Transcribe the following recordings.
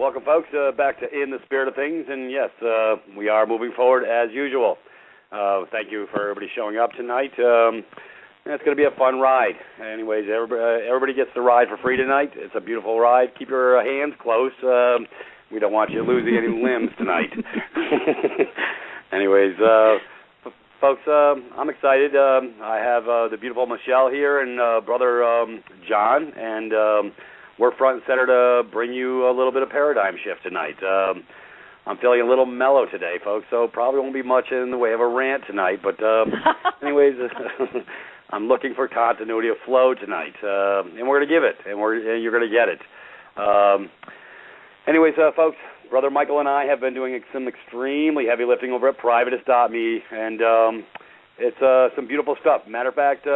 welcome, folks, back to In the Spirit of Things. And yes, we are moving forward as usual. Thank you for everybody showing up tonight. It's going to be a fun ride. Anyways, everybody gets to ride for free tonight. It's a beautiful ride. Keep your hands close. We don't want you losing any limbs tonight. Anyways, folks, I'm excited. I have the beautiful Michelle here and Brother John, and we're front and center to bring you a little bit of paradigm shift tonight. I'm feeling a little mellow today, folks, so probably won't be much in the way of a rant tonight. But anyways, I'm looking for continuity of flow tonight, and we're going to give it, and you're going to get it. Anyways, folks, Brother Michael and I have been doing some extremely heavy lifting over at Privatist.me, and it's some beautiful stuff. Matter of fact,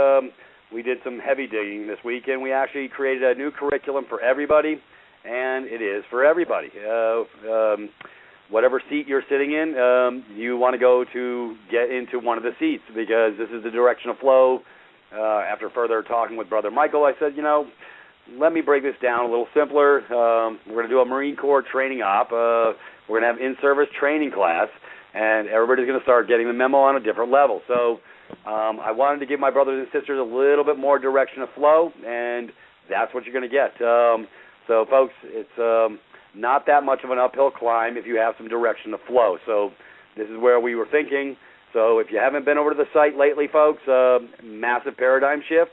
we did some heavy digging this week, and we actually created a new curriculum for everybody, and it is for everybody. Whatever seat you're sitting in, you want to go to get into one of the seats, because this is the direction of flow. After further talking with Brother Michael, I said, let me break this down a little simpler. We're going to do a Marine Corps training op. We're going to have in-service training class, and everybody's going to start getting the memo on a different level. So I wanted to give my brothers and sisters a little bit more direction of flow, and that's what you're going to get. So, folks, it's not that much of an uphill climb if you have some direction of flow. So this is where we were thinking. So if you haven't been over to the site lately, folks, massive paradigm shift,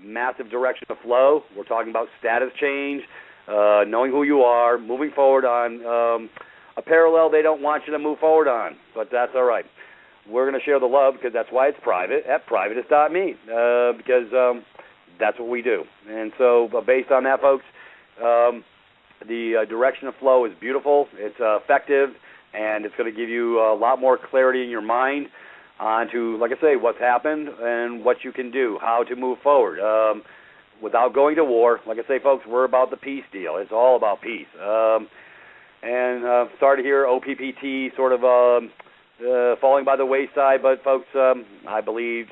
massive direction of flow. We're talking about status change, knowing who you are, moving forward on a parallel they don't want you to move forward on, but that's all right. We're going to share the love, because that's why it's private, at privatist.me, because that's what we do. And so based on that, folks, the direction of flow is beautiful, it's effective, and it's going to give you a lot more clarity in your mind onto, like I say, what's happened and what you can do, how to move forward without going to war. Like I say, folks, we're about the peace deal. It's all about peace. And sorry to hear OPPT sort of falling by the wayside, but folks, I believed,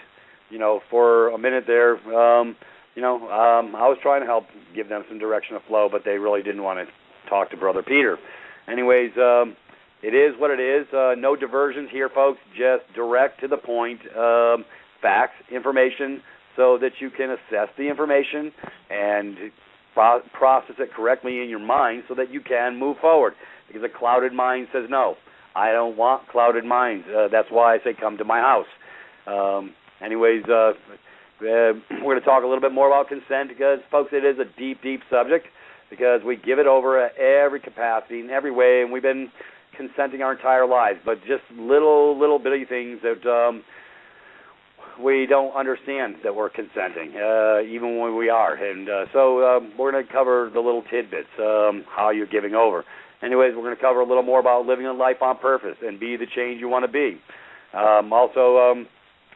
for a minute there, I was trying to help give them some direction of flow, but they really didn't want to talk to Brother Peter. Anyways, it is what it is. No diversions here, folks. Just direct to the point, facts, information, so that you can assess the information and process it correctly in your mind so that you can move forward. Because a clouded mind says, no, I don't want clouded minds. That's why I say come to my house. Anyways, we're going to talk a little bit more about consent because, folks, it is a deep, deep subject because we give it over at every capacity in every way, and we've been consenting our entire lives, but just little bitty things that we don't understand that we're consenting, even when we are. And so we're going to cover the little tidbits, how you're giving over. Anyways, we're going to cover a little more about living a life on purpose and be the change you want to be. Also,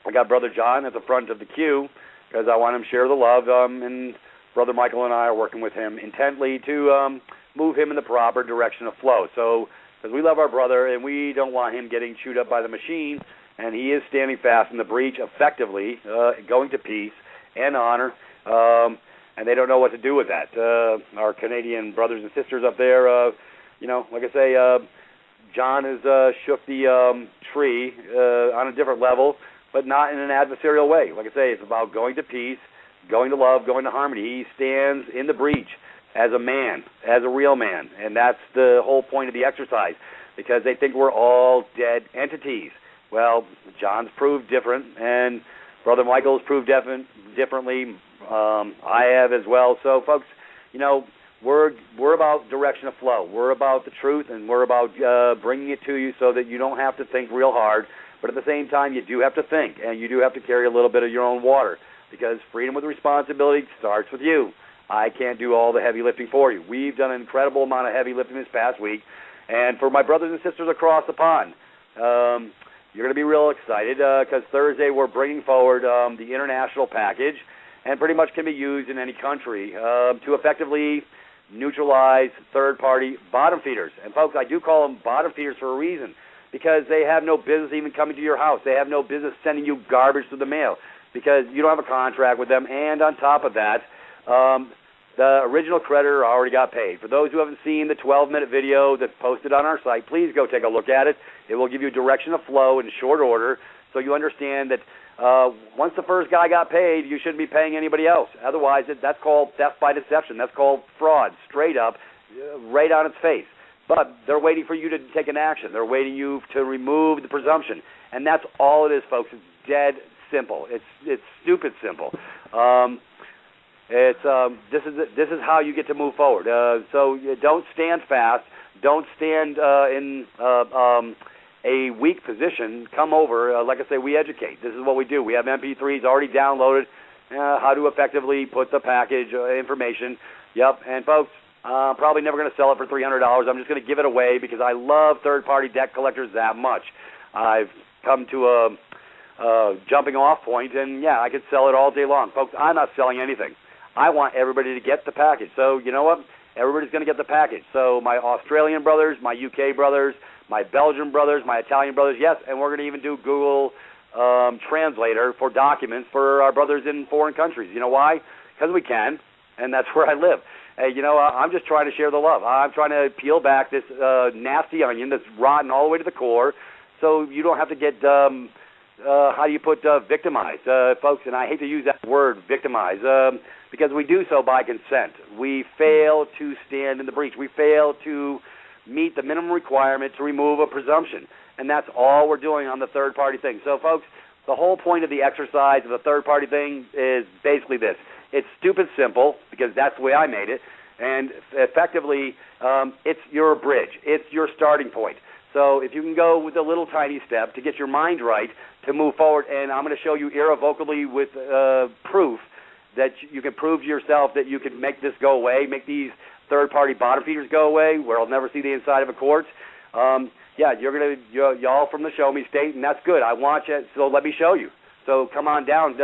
I got Brother John at the front of the queue because I want him to share the love, and Brother Michael and I are working with him intently to move him in the proper direction of flow. So, because we love our brother and we don't want him getting chewed up by the machine, and he is standing fast in the breach effectively, going to peace and honor, and they don't know what to do with that. Our Canadian brothers and sisters up there, like I say, John has shook the tree on a different level, but not in an adversarial way. Like I say, it's about going to peace, going to love, going to harmony. He stands in the breach as a man, as a real man, and that's the whole point of the exercise, because they think we're all dead entities. Well, John's proved different, and Brother Michael's proved differently. I have as well. So, folks, we're about direction of flow. We're about the truth, and we're about bringing it to you so that you don't have to think real hard. But at the same time, you do have to think, and you do have to carry a little bit of your own water, because freedom with responsibility starts with you. I can't do all the heavy lifting for you. We've done an incredible amount of heavy lifting this past week, and for my brothers and sisters across the pond, you're going to be real excited because Thursday we're bringing forward the international package, and pretty much can be used in any country to effectively neutralize third-party bottom feeders. And, folks, I do call them bottom feeders for a reason, because they have no business even coming to your house. They have no business sending you garbage through the mail because you don't have a contract with them. And on top of that, the original creditor already got paid. For those who haven't seen the 12-minute video that's posted on our site, please go take a look at it. It will give you a direction of flow in short order so you understand that once the first guy got paid, you shouldn't be paying anybody else. Otherwise, that's called theft by deception. That's called fraud, straight up, right on its face. But they're waiting for you to take an action. They're waiting you to remove the presumption. And that's all it is, folks. It's dead simple. It's stupid simple. This is how you get to move forward. So you don't stand fast. Don't stand in a weak position. Come over. Like I say, we educate. This is what we do. We have MP3s already downloaded. How to effectively put the package information. Yep. And folks, I'm probably never going to sell it for $300. I'm just going to give it away because I love third-party deck collectors that much. I've come to a jumping off point, and yeah, I could sell it all day long. Folks, I'm not selling anything. I want everybody to get the package. So you know what? Everybody's going to get the package. So my Australian brothers, my UK brothers, my Belgian brothers, my Italian brothers, yes, and we're going to even do Google Translator for documents for our brothers in foreign countries. You know why? Because we can, and that's where I live. Hey, you know, I'm just trying to share the love. I'm trying to peel back this nasty onion that's rotten all the way to the core so you don't have to get, victimized, folks, and I hate to use that word, victimized, because we do so by consent. We fail to stand in the breach. We fail to meet the minimum requirement to remove a presumption, and that's all we're doing on the third-party thing. So, folks, the whole point of the exercise of the third-party thing is basically this. It's stupid simple because that's the way I made it, and effectively it's your bridge. It's your starting point. So if you can go with a little tiny step to get your mind right to move forward, and I'm going to show you irrevocably with proof that you can prove to yourself that you can make this go away, make these third-party bottom feeders go away where I'll never see the inside of a quartz. Yeah, y'all from the Show Me State, and that's good. I want you, so let me show you. So come on down.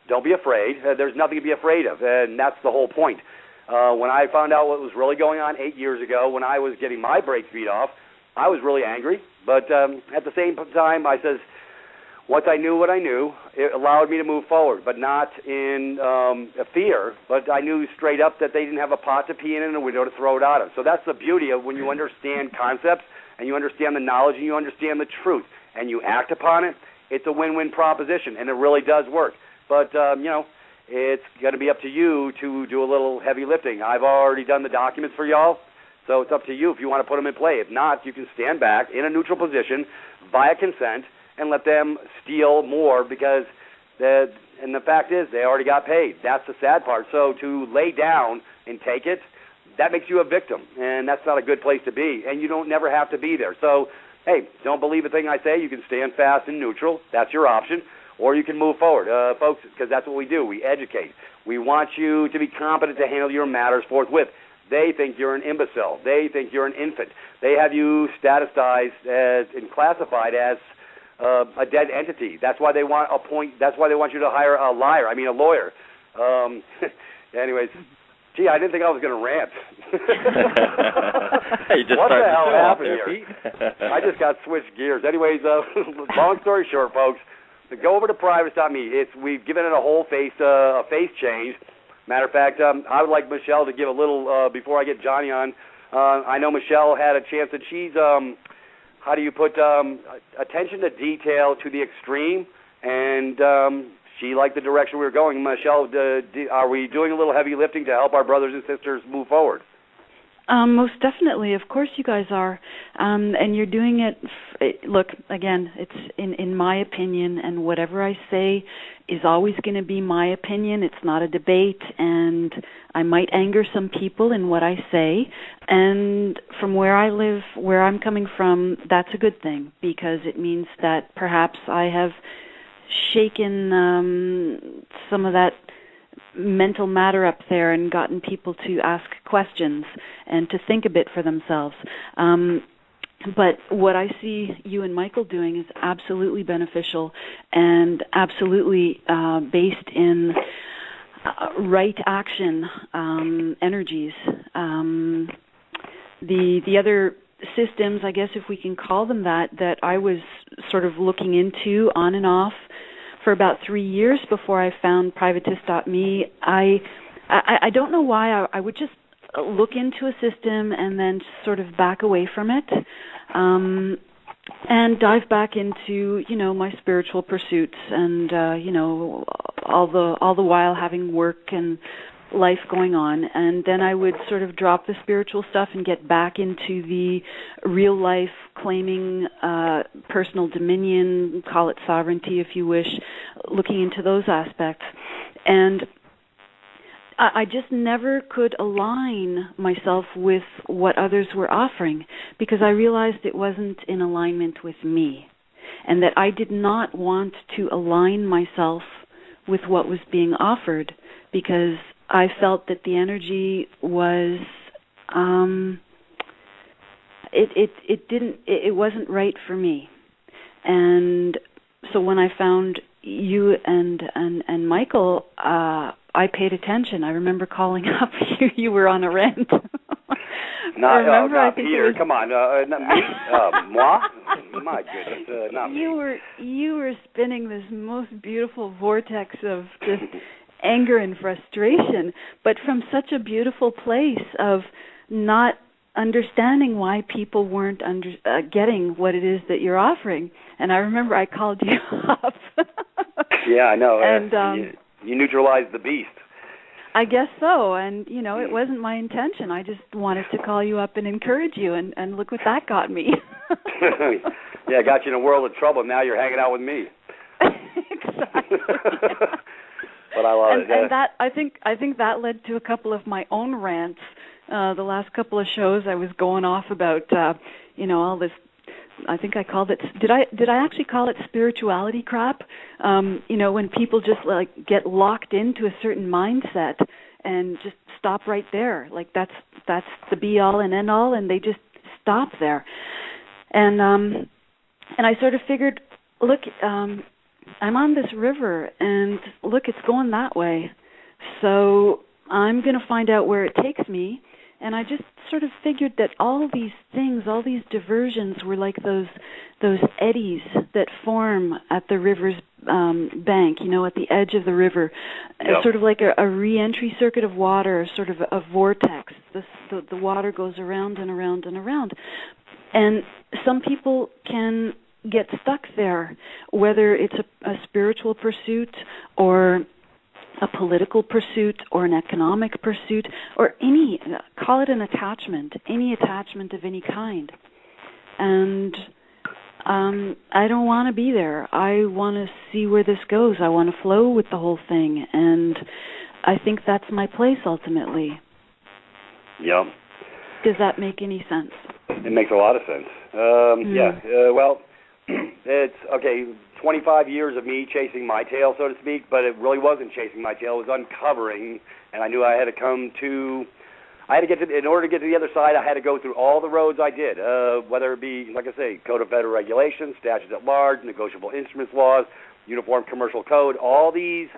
Don't be afraid. There's nothing to be afraid of, and that's the whole point. When I found out what was really going on 8 years ago, when I was getting my brakes beat off, I was really angry. But at the same time, I says, once I knew what I knew, it allowed me to move forward, but not in fear. But I knew straight up that they didn't have a pot to pee in and a window to throw it out of. So that's the beauty of when you understand concepts and you understand the knowledge and you understand the truth and you act upon it. It's a win-win proposition, and it really does work. But, it's going to be up to you to do a little heavy lifting. I've already done the documents for y'all, so it's up to you if you want to put them in play. If not, you can stand back in a neutral position via consent and let them steal more because, the fact is, they already got paid. That's the sad part. So to lay down and take it, that makes you a victim, and that's not a good place to be, and you don't never have to be there. So, hey, don't believe a thing I say. You can stand fast and neutral. That's your option. Or you can move forward, folks, because that's what we do. We educate. We want you to be competent to handle your matters forthwith. They think you're an imbecile. They think you're an infant. They have you statusized as and classified as a dead entity. That's why they want That's why they want you to hire a lawyer. Anyways, gee, I didn't think I was going to rant. What the hell happened here? I just got switched gears. Anyways, long story short, folks. Go over to privates.me. We've given it a whole face change. Matter of fact, I would like Michelle to give a little, before I get Johnny on, I know Michelle had a chance that she's, how do you put, attention to detail to the extreme, and she liked the direction we were going. Michelle, are we doing a little heavy lifting to help our brothers and sisters move forward? Most definitely. Of course you guys are. And you're doing it, look, again, it's in my opinion, and whatever I say is always going to be my opinion. It's not a debate, and I might anger some people in what I say. And from where I live, where I'm coming from, that's a good thing, because it means that perhaps I have shaken some of that mental matter up there and gotten people to ask questions and to think a bit for themselves. But what I see you and Michael doing is absolutely beneficial and absolutely based in right action energies. The other systems, I guess if we can call them that I was sort of looking into on and off for about 3 years before I found privatist.me, I I don't know why I would just look into a system and then sort of back away from it, and dive back into, my spiritual pursuits, and all the while having work and life going on. And then I would sort of drop the spiritual stuff and get back into the real life, claiming personal dominion, call it sovereignty if you wish, looking into those aspects. And I just never could align myself with what others were offering, because I realized it wasn't in alignment with me, and that I did not want to align myself with what was being offered, because I felt that the energy was it wasn't right for me. And so when I found you and Michael, I paid attention. I remember calling up. You were on a rant. Not Peter. Come on, not me. Moi? My goodness, not me. You were spinning this most beautiful vortex of just anger and frustration, but from such a beautiful place of not understanding why people weren't getting what it is that you're offering. And I remember I called you up. Yeah, I know. And you neutralized the beast. I guess so. And, it wasn't my intention. I just wanted to call you up and encourage you, and look what that got me. Yeah, I got you in a world of trouble. Now you're hanging out with me. Exactly. But I love it. And that, I think that led to a couple of my own rants. The last couple of shows I was going off about, all this. I think I called it. Did I actually call it spirituality crap? When people just get locked into a certain mindset and just stop right there. Like that's the be all and end all, and they just stop there. And I sort of figured, look, I'm on this river, and look, it's going that way. So I'm going to find out where it takes me. And I just sort of figured that all these things, all these diversions were like those eddies that form at the river's bank, at the edge of the river. Yep. Sort of like a re-entry circuit of water, sort of a vortex. The water goes around and around and around. And some people can get stuck there, whether it's a spiritual pursuit or a political pursuit or an economic pursuit, or call it an attachment, any attachment of any kind. And I don't want to be there. I want to see where this goes. I want to flow with the whole thing, and I think that's my place ultimately. Yeah. Does that make any sense? It makes a lot of sense. Yeah. Well, it's okay. 25 years of me chasing my tail, so to speak, but it really wasn't chasing my tail. It was uncovering, and I knew I had to in order to get to the other side, I had to go through all the roads I did, whether it be, like I say, Code of Federal Regulations, statutes at large, negotiable instruments laws, Uniform Commercial Code, all these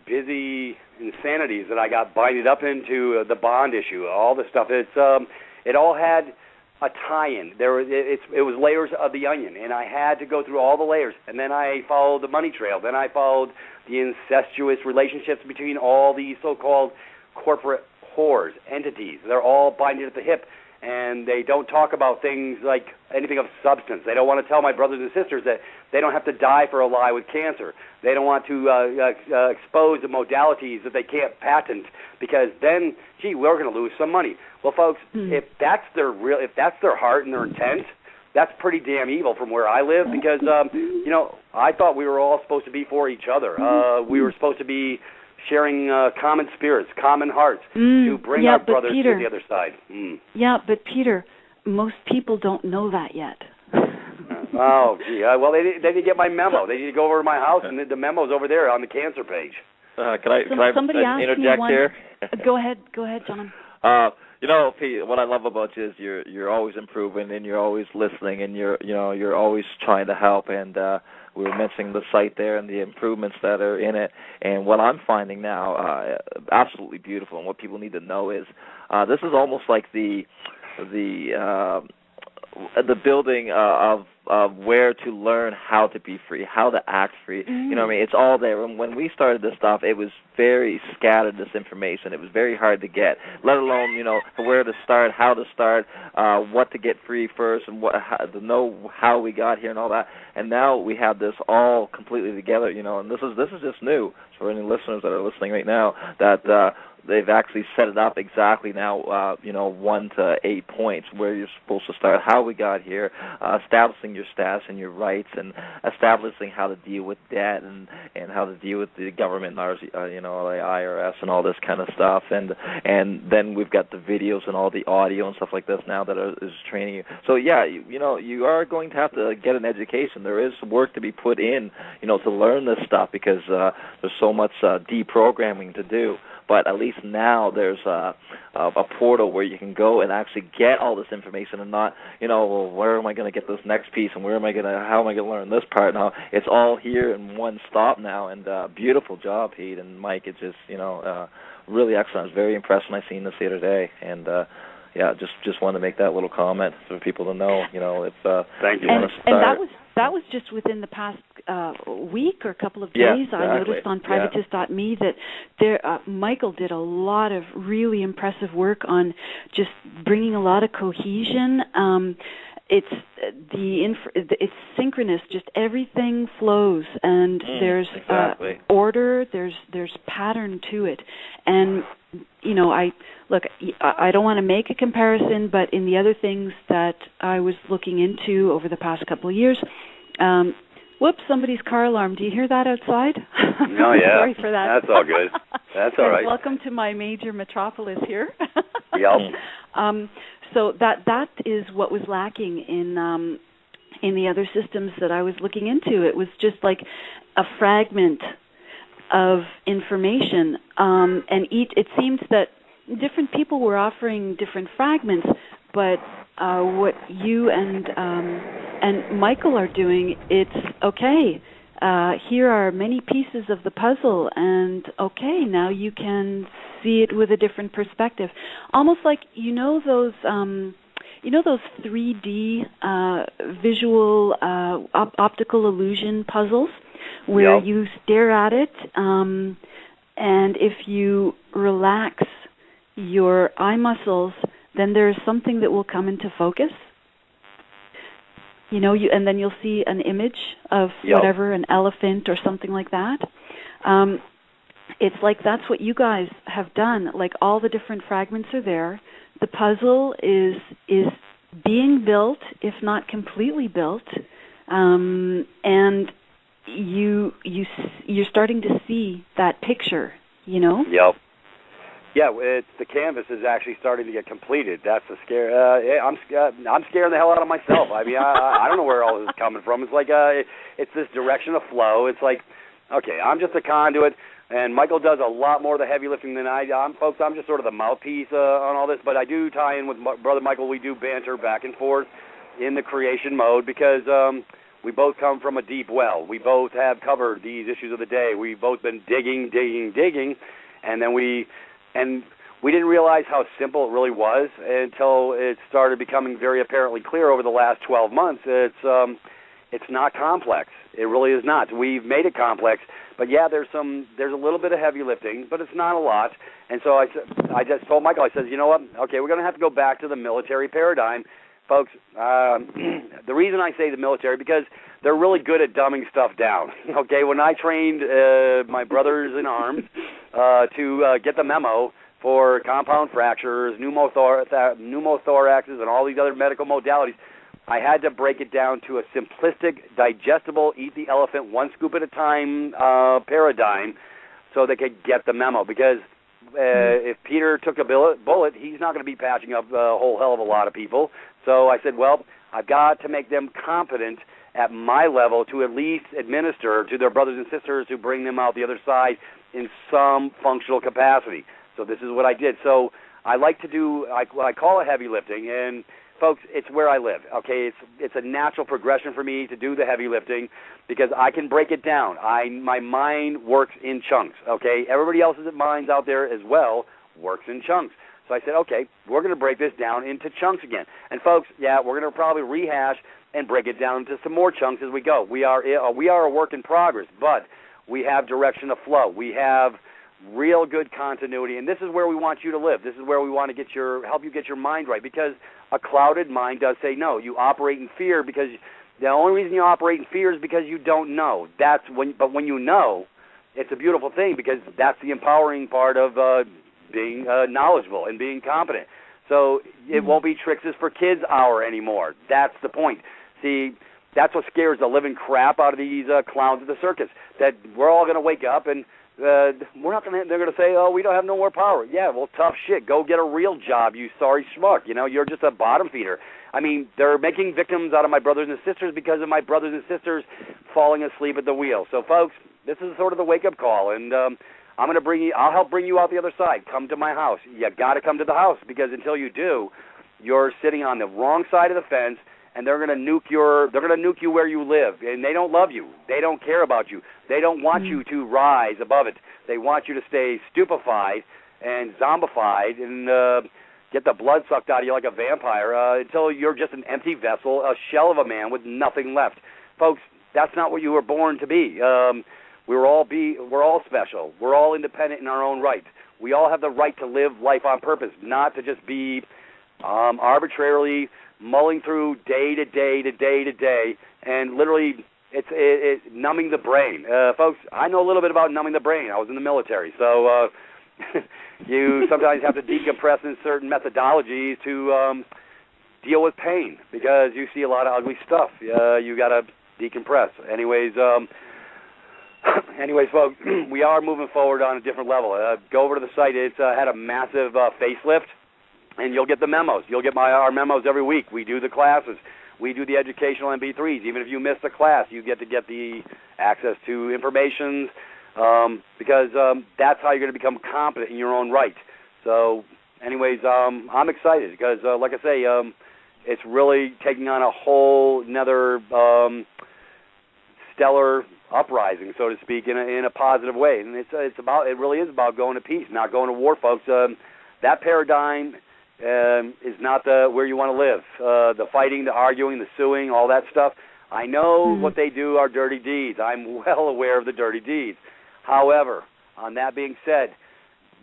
busy insanities that I got binded up into, the bond issue, all this stuff. It all had a tie-in. It was layers of the onion, and I had to go through all the layers. And then I followed the money trail. Then I followed the incestuous relationships between all these so-called corporate whores, entities. They're all binded at the hip, and they don't talk about things like anything of substance. They don't want to tell my brothers and sisters that they don't have to die for a lie with cancer. They don't want to expose the modalities that they can't patent, because then, we're going to lose some money. Well, folks, if that's their heart and their intent, that's pretty damn evil from where I live, because I thought we were all supposed to be for each other. We were supposed to be sharing common spirits, common hearts, to bring our brothers to the other side. Yeah, but Peter, most people don't know that yet. Oh, gee. Well, they need to get my memo. They need to go over to my house, and the memo's over there on the cancer page. Can I interject here? Go ahead, John. Pete, what I love about you is you're always improving, and you're always listening, and you're always trying to help. And we were mentioning the site there and the improvements that are in it. And what I'm finding now, absolutely beautiful, and what people need to know is this is almost like the the building of where to learn how to be free, how to act free. You know what I mean? It's all there. When we started this stuff, it was very scattered, this information. It was very hard to get, let alone, where to start, how to start, what to get free first, and to know how we got here and all that. And now we have this all completely together, and this is just new. So for any listeners that are listening right now, that they've actually set it up exactly now, 1 to 8 points where you're supposed to start, how we got here, establishing your status and your rights, and establishing how to deal with debt and how to deal with the government, the IRS and all this kind of stuff. And then we've got the videos and all the audio and stuff like this now that is training you. So, yeah, you are going to have to get an education. There is work to be put in, to learn this stuff because there's so much deprogramming to do. But at least now there's a portal where you can go and actually get all this information and not, well, where am I going to get this next piece and how am I going to learn this part now? It's all here in one stop now, and beautiful job, Pete and Mike. It's just, really excellent. I was very impressed when I seen this the other day, and just wanted to make that little comment for people to know, if Thank you. And that was just within the past week or couple of days. Yeah, exactly. I noticed on privatist.me that there Michael did a lot of really impressive work on just bringing a lot of cohesion. It's it's synchronous. Just everything flows, and there's order. There's pattern to it, and I don't want to make a comparison, but in the other things that I was looking into over the past couple of years, whoops, somebody's car alarm. Do you hear that outside? No, yeah. Sorry for that. That's all good. That's all right. Welcome to my major metropolis here. Yep. So that is what was lacking in the other systems that I was looking into. It was just like a fragment of information, and it seems that different people were offering different fragments, but what you and Michael are doing, it's okay. Here are many pieces of the puzzle, and okay, now you can see it with a different perspective. Almost like those 3D visual optical illusion puzzles where you stare at it, and if you relax your eye muscles, then there's something that will come into focus. And then you'll see an image of whatever, an elephant or something like that. It's like that's what you guys have done. Like all the different fragments are there. The puzzle is being built, if not completely built, and you're starting to see that picture. Yep. Yeah, the canvas is actually starting to get completed. That's the scare. I'm scaring the hell out of myself. I mean, I don't know where all this is coming from. It's like it's this direction of flow. It's like, okay, I'm just a conduit, and Michael does a lot more of the heavy lifting than I do. Folks, I'm just sort of the mouthpiece on all this, but I do tie in with Brother Michael. We do banter back and forth in the creation mode because we both come from a deep well. We both have covered these issues of the day. We've both been digging, and then we didn't realize how simple it really was until it started becoming very apparently clear over the last 12 months. It's not complex. It really is not. We've made it complex, but yeah, there's a little bit of heavy lifting, but it's not a lot. And so I just told Michael, I said, you know what? Okay, we're going to have to go back to the military paradigm. Folks, the reason I say the military, because they're really good at dumbing stuff down. Okay, when I trained my brothers in arms to get the memo for compound fractures, pneumothoraxes, and all these other medical modalities, I had to break it down to a simplistic, digestible, eat the elephant one scoop at a time paradigm so they could get the memo. Because if Peter took a bullet, he's not going to be patching up a whole hell of a lot of people. So I said, well, I've got to make them competent at my level to at least administer to their brothers and sisters who bring them out the other side in some functional capacity. So this is what I did. So I like to do, I call it heavy lifting, and folks, it's where I live. Okay, it's a natural progression for me to do the heavy lifting because I can break it down. My mind works in chunks. Okay, everybody else's minds out there as well works in chunks. So I said, okay, we're going to break this down into chunks again. And folks, yeah, we're going to probably rehash and break it down into some more chunks as we go. We are a work in progress, but we have direction of flow. We have real good continuity, and this is where we want you to live. This is where we want to help you get your mind right, because a clouded mind does say no. You operate in fear because the only reason you operate in fear is because you don't know. But when you know, it's a beautiful thing, because that's the empowering part of being knowledgeable and being competent. So it won't be tricks is for kids hour anymore. That's the point. See, that's what scares the living crap out of these clowns at the circus, that we're all going to wake up and they're going to say, oh, we don't have no more power. Yeah, well, tough shit. Go get a real job, you sorry schmuck. You're just a bottom feeder. I mean, they're making victims out of my brothers and sisters because of my brothers and sisters falling asleep at the wheel. So, folks, this is sort of the wake-up call, and I'll help bring you out the other side. Come to my house. You got to come to the house, because until you do, you're sitting on the wrong side of the fence, and they're going to nuke you where you live. And they don't love you. They don't care about you. They don't want you to rise above it. They want you to stay stupefied and zombified and get the blood sucked out of you like a vampire until you're just an empty vessel, a shell of a man with nothing left. Folks, that's not what you were born to be. We're all special. We're all independent in our own right. We all have the right to live life on purpose, not to just be arbitrarily mulling through day to day to day to day, and literally it's numbing the brain. Folks, I know a little bit about numbing the brain. I was in the military, so you sometimes have to decompress in certain methodologies to deal with pain, because you see a lot of ugly stuff. You got to decompress. Anyways, folks, we are moving forward on a different level. Go over to the site. It's had a massive facelift, and you'll get the memos. You'll get our memos every week. We do the classes. We do the educational MP3s. Even if you miss the class, you get the access to information, because that's how you're going to become competent in your own right. So, anyways, I'm excited because, like I say, it's really taking on a whole another stellar uprising, so to speak, in a positive way. And it really is about going to peace, not going to war, folks. That paradigm is not where you want to live. The fighting, the arguing, the suing, all that stuff. I know what they do are dirty deeds. I'm well aware of the dirty deeds. However, on that being said,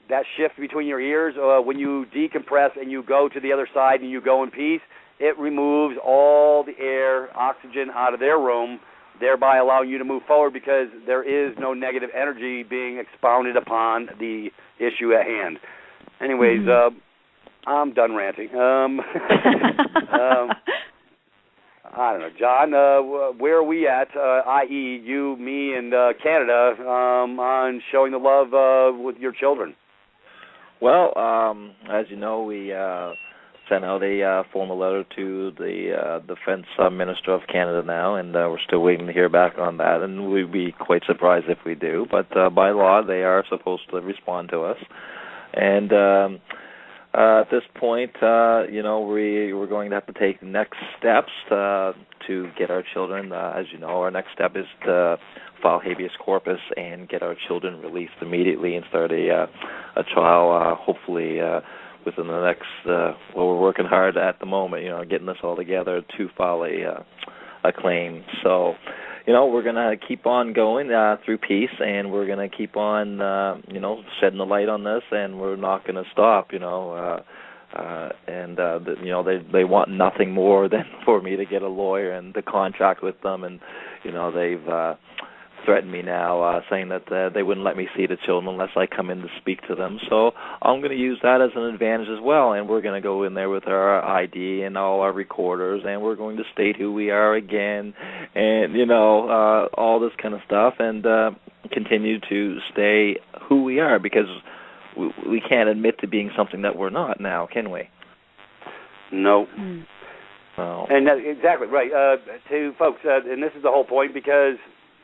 that shift between your ears, when you decompress and you go to the other side and you go in peace, it removes all the air, oxygen out of their room, thereby allowing you to move forward, because there is no negative energy being expounded upon the issue at hand. Anyways, I'm done ranting. I don't know, John, where are we at, i.e. you, me, and Canada, on showing the love with your children? Well, as you know, we sent out a formal letter to the Defense Minister of Canada now, and we're still waiting to hear back on that, and we'd be quite surprised if we do. But by law, they are supposed to respond to us. And at this point, we're going to have to take next steps to get our children. As you know, our next step is to file habeas corpus and get our children released immediately and start a trial, hopefully within the next, we're working hard at the moment, getting this all together to file a claim. So, we're going to keep on going through peace, and we're going to keep on, shedding the light on this, and we're not going to stop, they want nothing more than for me to get a lawyer and to contract with them, and, they've threatened me now, saying that they wouldn't let me see the children unless I come in to speak to them. So I'm going to use that as an advantage as well, and we're going to go in there with our ID and all our recorders, and we're going to state who we are again, and, all this kind of stuff, and continue to stay who we are, because we can't admit to being something that we're not now, can we? No. Oh. And exactly, right. To folks, and this is the whole point, because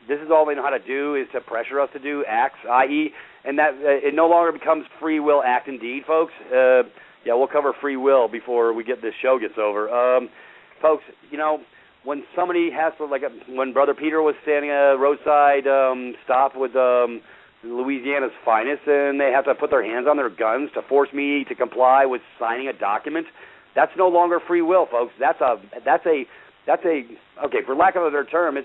this is all they know how to do, is to pressure us to do acts, i.e., and that it no longer becomes free will, act, and deed, folks. We'll cover free will before this show gets over. Folks, when somebody has to, when Brother Peter was standing at a roadside stop with Louisiana's finest, and they have to put their hands on their guns to force me to comply with signing a document. That's no longer free will, folks. That's a okay, for lack of a better term,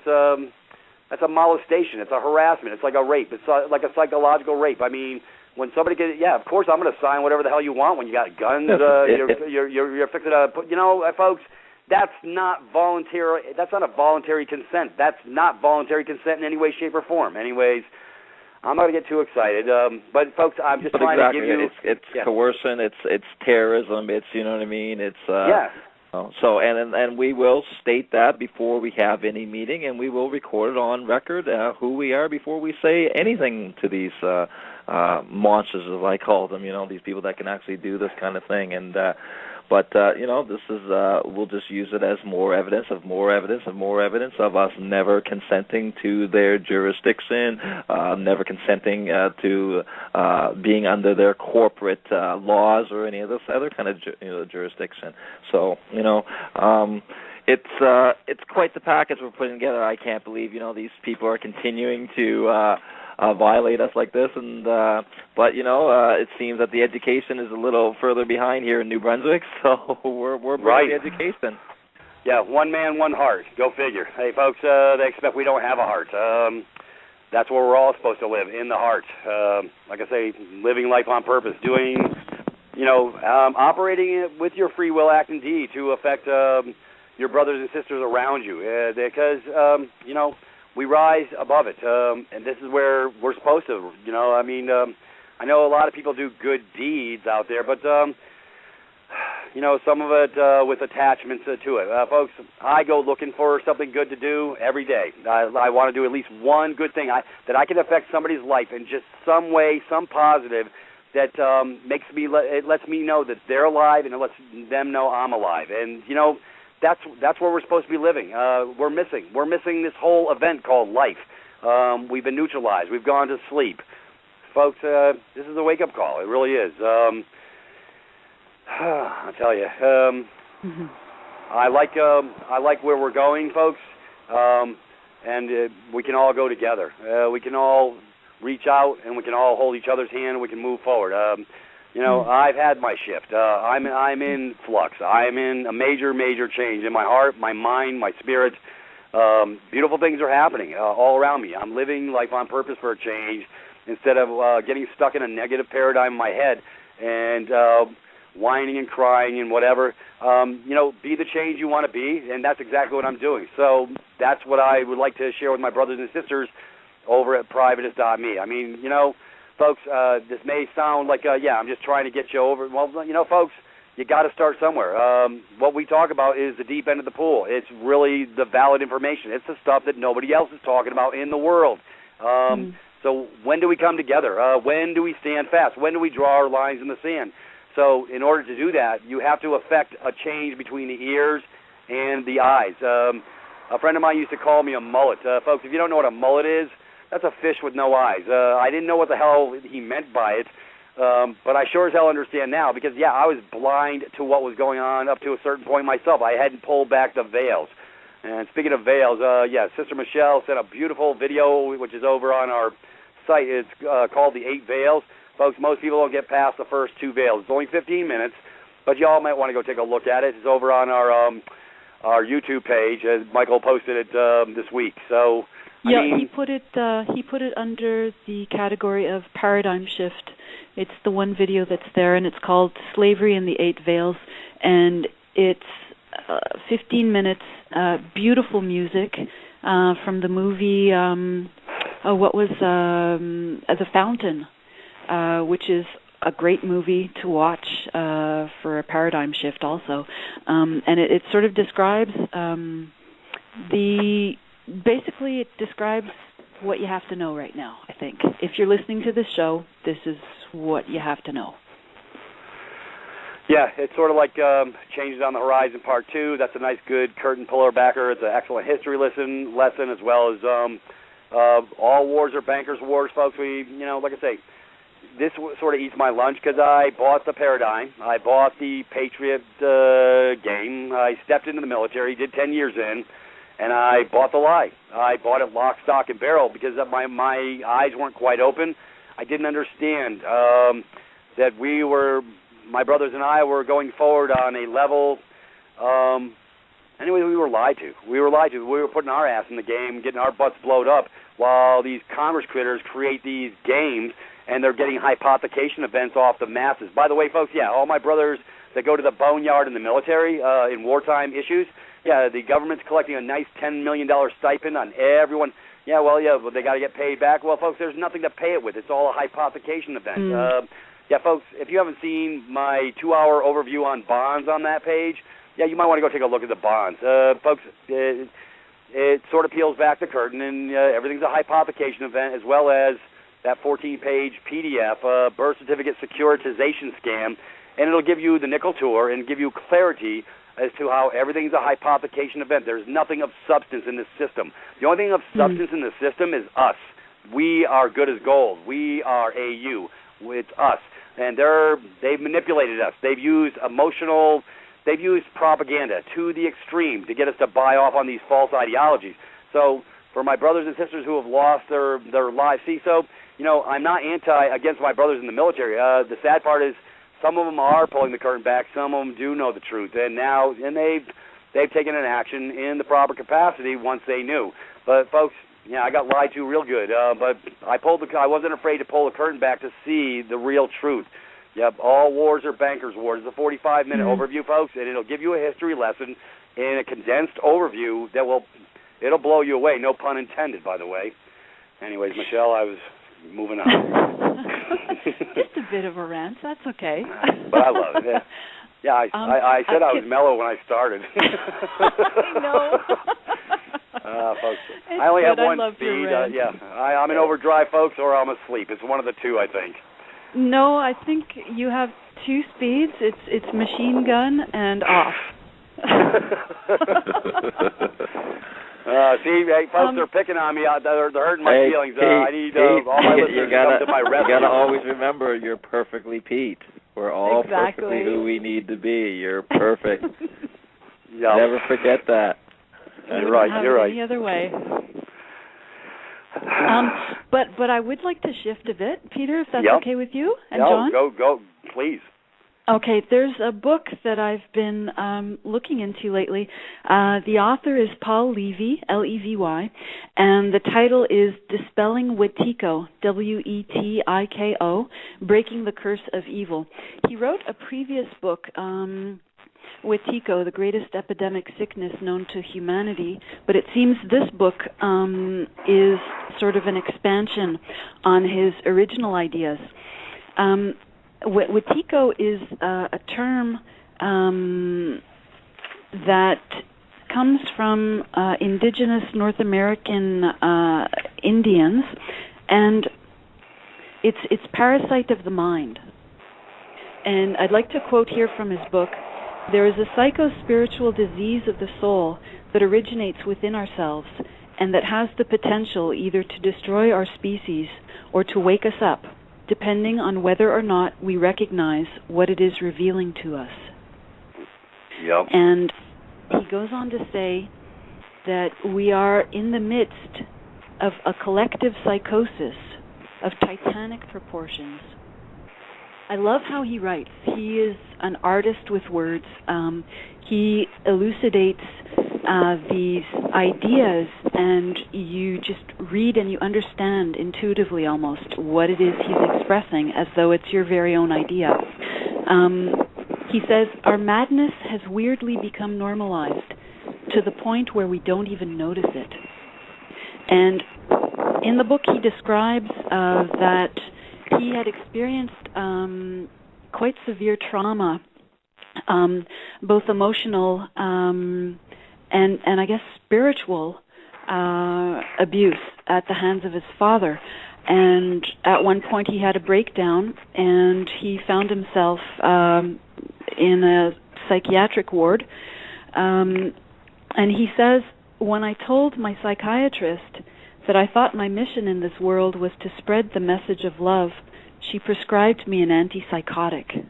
that's a molestation. It's a harassment. It's like a rape. It's like a psychological rape. I mean, when somebody gets, yeah, of course I'm going to sign whatever the hell you want when you got guns. You're fixing to put, folks. That's not voluntary. That's not a voluntary consent. That's not voluntary consent in any way, shape, or form. Anyways, I'm not going to get too excited. But folks, I'm just trying to give you. It's coercion. It's terrorism. It's you know what I mean. It's yeah. So and we will state that before we have any meeting, and we will record it on record who we are before we say anything to these monsters, as I call them. These people that can actually do this kind of thing. And but this is we'll just use it as more evidence of us never consenting to their jurisdiction, never consenting to being under their corporate laws or any of this other kind of jurisdiction. So it's quite the package we're putting together. I can't believe these people are continuing to violate us like this, and but it seems that the education is a little further behind here in New Brunswick, so we're bringing the education. Yeah, one man, one heart. Go figure. Hey, folks, they expect we don't have a heart. That's where we're all supposed to live, in the heart. Like I say, living life on purpose, doing, operating it with your free will act and deed to affect your brothers and sisters around you, because we rise above it, and this is where we're supposed to, I know a lot of people do good deeds out there, but, some of it with attachments to it. Folks, I go looking for something good to do every day. I want to do at least one good thing that I can affect somebody's life in just some way, some positive that it lets me know that they're alive, and it lets them know I'm alive. And, that's where we're supposed to be living. We're missing this whole event called life. We've been neutralized. We've gone to sleep. Folks, this is a wake-up call. It really is. I tell you, I like where we're going, folks, and we can all go together. We can all reach out, and we can all hold each other's hand, and we can move forward. I've had my shift. I'm in flux. I'm in a major change in my heart, my mind, my spirit. Beautiful things are happening all around me. I'm living life on purpose for a change instead of getting stuck in a negative paradigm in my head and whining and crying and whatever. Be the change you want to be, and that's exactly what I'm doing. So that's what I would like to share with my brothers and sisters over at privatist.me. I mean, folks, this may sound like, I'm just trying to get you over. Well, folks, you got to start somewhere. What we talk about is the deep end of the pool. It's really the valid information. It's the stuff that nobody else is talking about in the world. So when do we come together? When do we stand fast? When do we draw our lines in the sand? So in order to do that, you have to affect a change between the ears and the eyes. A friend of mine used to call me a mullet. Folks, if you don't know what a mullet is, that's a fish with no eyes. I didn't know what the hell he meant by it, but I sure as hell understand now because, I was blind to what was going on up to a certain point myself. I hadn't pulled back the veils. And speaking of veils, Sister Michelle sent a beautiful video, which is over on our site. It's called The 8 Veils. Folks, most people don't get past the first 2 veils. It's only 15 minutes, but y'all might want to go take a look at it. It's over on our YouTube page, as Michael posted it this week. So he put it under the category of paradigm shift. It's the one video that's there, and it's called Slavery in the 8 Veils, and it's 15 minutes, beautiful music from the movie, The Fountain, which is a great movie to watch for a paradigm shift also. And it sort of describes basically it describes what you have to know right now, I think. If you're listening to this show, this is what you have to know. Yeah, it's sort of like Changes on the Horizon Part 2. That's a nice, good curtain puller backer. It's an excellent history lesson as well as all wars are bankers' wars, folks. We, like I say, this sort of eats my lunch because I bought the paradigm. I bought the Patriot game. I stepped into the military, did 10 years in, And I bought the lie. I bought it lock, stock, and barrel because my eyes weren't quite open. I didn't understand that my brothers and I were going forward on a level. Anyway, we were lied to. We were putting our ass in the game, getting our butts blowed up, while these commerce critters create these games, and they're getting hypothecation events off the masses. By the way, folks, all my brothers that go to the boneyard in the military in wartime issues, the government's collecting a nice $10 million stipend on everyone. Well, they got to get paid back. Well, folks, there's nothing to pay it with. It's all a hypothecation event. Folks, if you haven't seen my 2-hour overview on bonds on that page, you might want to go take a look at the bonds. Folks, it sort of peels back the curtain, and everything's a hypothecation event, as well as that 14-page PDF, birth certificate securitization scam, and it'll give you the nickel tour and give you clarity as to how everything's a hypothecation event. There's nothing of substance in this system. The only thing of substance in the system is us. We are good as gold. We are AU. It's us. And they've manipulated us. They've used propaganda to the extreme to get us to buy off on these false ideologies. So for my brothers and sisters who have lost their lives, I'm not against my brothers in the military. The sad part is some of them are pulling the curtain back. Some of them do know the truth, and they've taken an action in the proper capacity once they knew. But folks, I got lied to real good. But I wasn't afraid to pull the curtain back to see the real truth. Yep, all wars are bankers' wars. It's a 45-minute overview, folks, and it'll give you a history lesson in a condensed overview it'll blow you away. No pun intended, by the way. Anyways, Michelle, I was moving on. Just a bit of a rant. That's okay. But I love it. I said I was mellow when I started. I know. Folks, I only have one speed. I'm in overdrive, folks, or I'm asleep. It's one of the two, I think. No, I think you have two speeds. It's machine gun and off. Folks are picking on me. They're hurting my feelings. I need all my listeners to come to my rescue. You got to always remember you're perfectly Pete. We're all perfectly who we need to be. You're perfect. Never forget that. You're right. Any other way. But I would like to shift a bit, Peter, if that's okay with you, and John. Go, please. Okay, there's a book that I've been looking into lately. The author is Paul Levy, Levy, and the title is Dispelling Wetiko, Wetiko, Breaking the Curse of Evil. He wrote a previous book, Wetiko, the greatest epidemic sickness known to humanity, but it seems this book is sort of an expansion on his original ideas. Wetiko is a term that comes from indigenous North American Indians, and it's parasite of the mind. And I'd like to quote here from his book: "There is a psycho-spiritual disease of the soul that originates within ourselves and that has the potential either to destroy our species or to wake us up, depending on whether or not we recognize what it is revealing to us." Yep. And he goes on to say that we are in the midst of a collective psychosis of titanic proportions. I love how he writes. He is an artist with words. He elucidates these ideas, and you just read and you understand intuitively almost what it is he's expressing, as though it's your very own idea. He says, "Our madness has weirdly become normalized to the point where we don't even notice it." And in the book he describes that he had experienced quite severe trauma, both emotional and I guess spiritual abuse at the hands of his father. And at one point he had a breakdown, and he found himself in a psychiatric ward. And he says, "When I told my psychiatrist that I thought my mission in this world was to spread the message of love, she prescribed me an antipsychotic."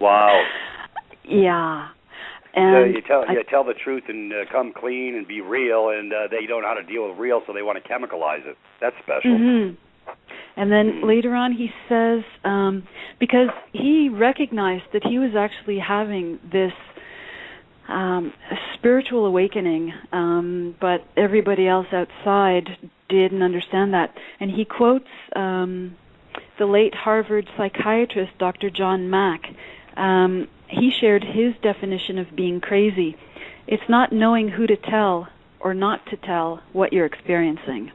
Wow. Yeah. And you tell the truth and come clean and be real, and they don't know how to deal with real, so they want to chemicalize it. That's special. Mm-hmm. And then later on he says, because he recognized that he was actually having this spiritual awakening, but everybody else outside didn't understand that. And he quotes the late Harvard psychiatrist, Dr. John Mack. He shared his definition of being crazy. It's not knowing who to tell or not to tell what you're experiencing.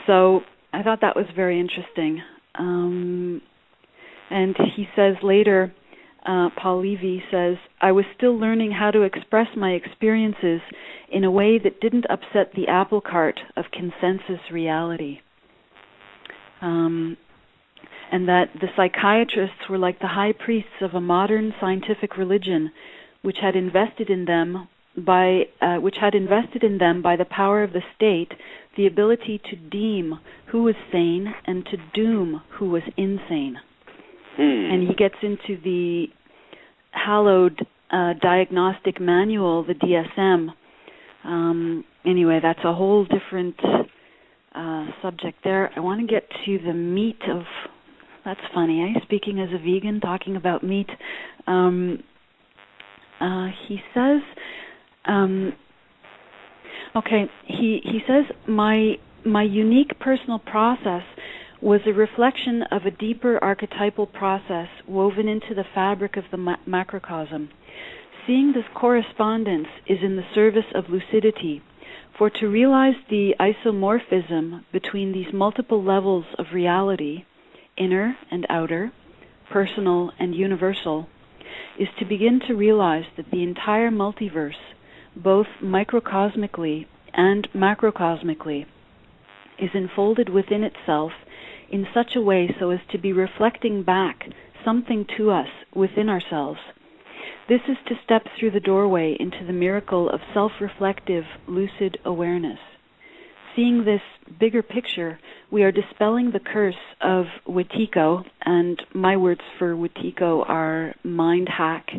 So I thought that was very interesting. And he says later, Paul Levy says, I was still learning how to express my experiences in a way that didn't upset the apple cart of consensus reality. And that the psychiatrists were like the high priests of a modern scientific religion, which had invested in them by the power of the state the ability to deem who was sane and to doom who was insane. And he gets into the hallowed diagnostic manual, the DSM. Anyway, that's a whole different subject there. I want to get to the meat of... That's funny, eh? Speaking as a vegan, talking about meat. He says... he says, my unique personal process was a reflection of a deeper archetypal process woven into the fabric of the macrocosm. Seeing this correspondence is in the service of lucidity, for to realize the isomorphism between these multiple levels of reality, inner and outer, personal and universal, is to begin to realize that the entire multiverse, both microcosmically and macrocosmically, is enfolded within itself in such a way so as to be reflecting back something to us within ourselves. This is to step through the doorway into the miracle of self-reflective, lucid awareness. Seeing this bigger picture, we are dispelling the curse of Wetiko, and my words for Wetiko are mind hack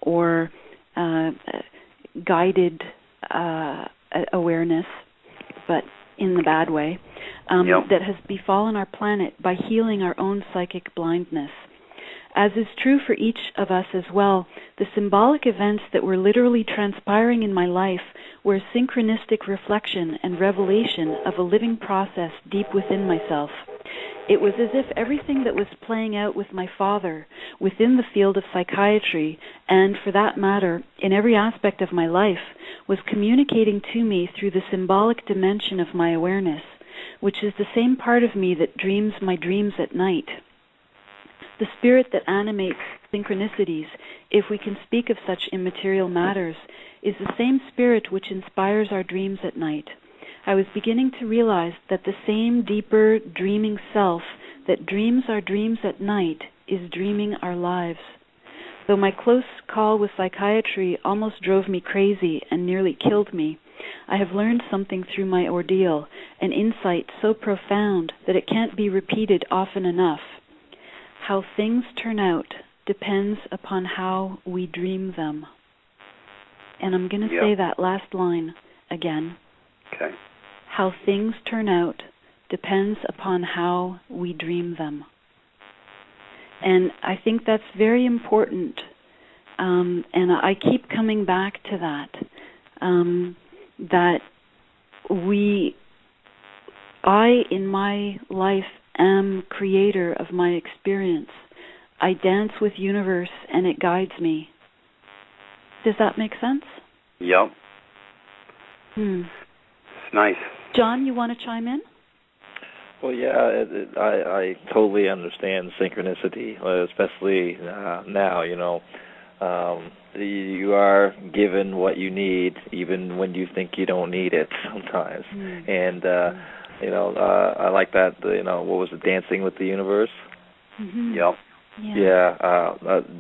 or guided awareness, but in the bad way, that has befallen our planet by healing our own psychic blindness. As is true for each of us as well, the symbolic events that were literally transpiring in my life were a synchronistic reflection and revelation of a living process deep within myself. It was as if everything that was playing out with my father within the field of psychiatry, and for that matter, in every aspect of my life, was communicating to me through the symbolic dimension of my awareness, which is the same part of me that dreams my dreams at night. The spirit that animates synchronicities, if we can speak of such immaterial matters, is the same spirit which inspires our dreams at night. I was beginning to realize that the same deeper dreaming self that dreams our dreams at night is dreaming our lives. Though my close call with psychiatry almost drove me crazy and nearly killed me, I have learned something through my ordeal, an insight so profound that it can't be repeated often enough. How things turn out depends upon how we dream them. And I'm going to say that last line again. Okay. How things turn out depends upon how we dream them. And I think that's very important. And I keep coming back to that. That I, in my life, am creator of my experience. I dance with universe and it guides me. Does that make sense? Yep. It's nice. John, you want to chime in? Well, yeah, I totally understand synchronicity, especially now, you know. You are given what you need even when you think you don't need it sometimes. And, you know, I like that, you know, what was it, Dancing with the Universe? Yep.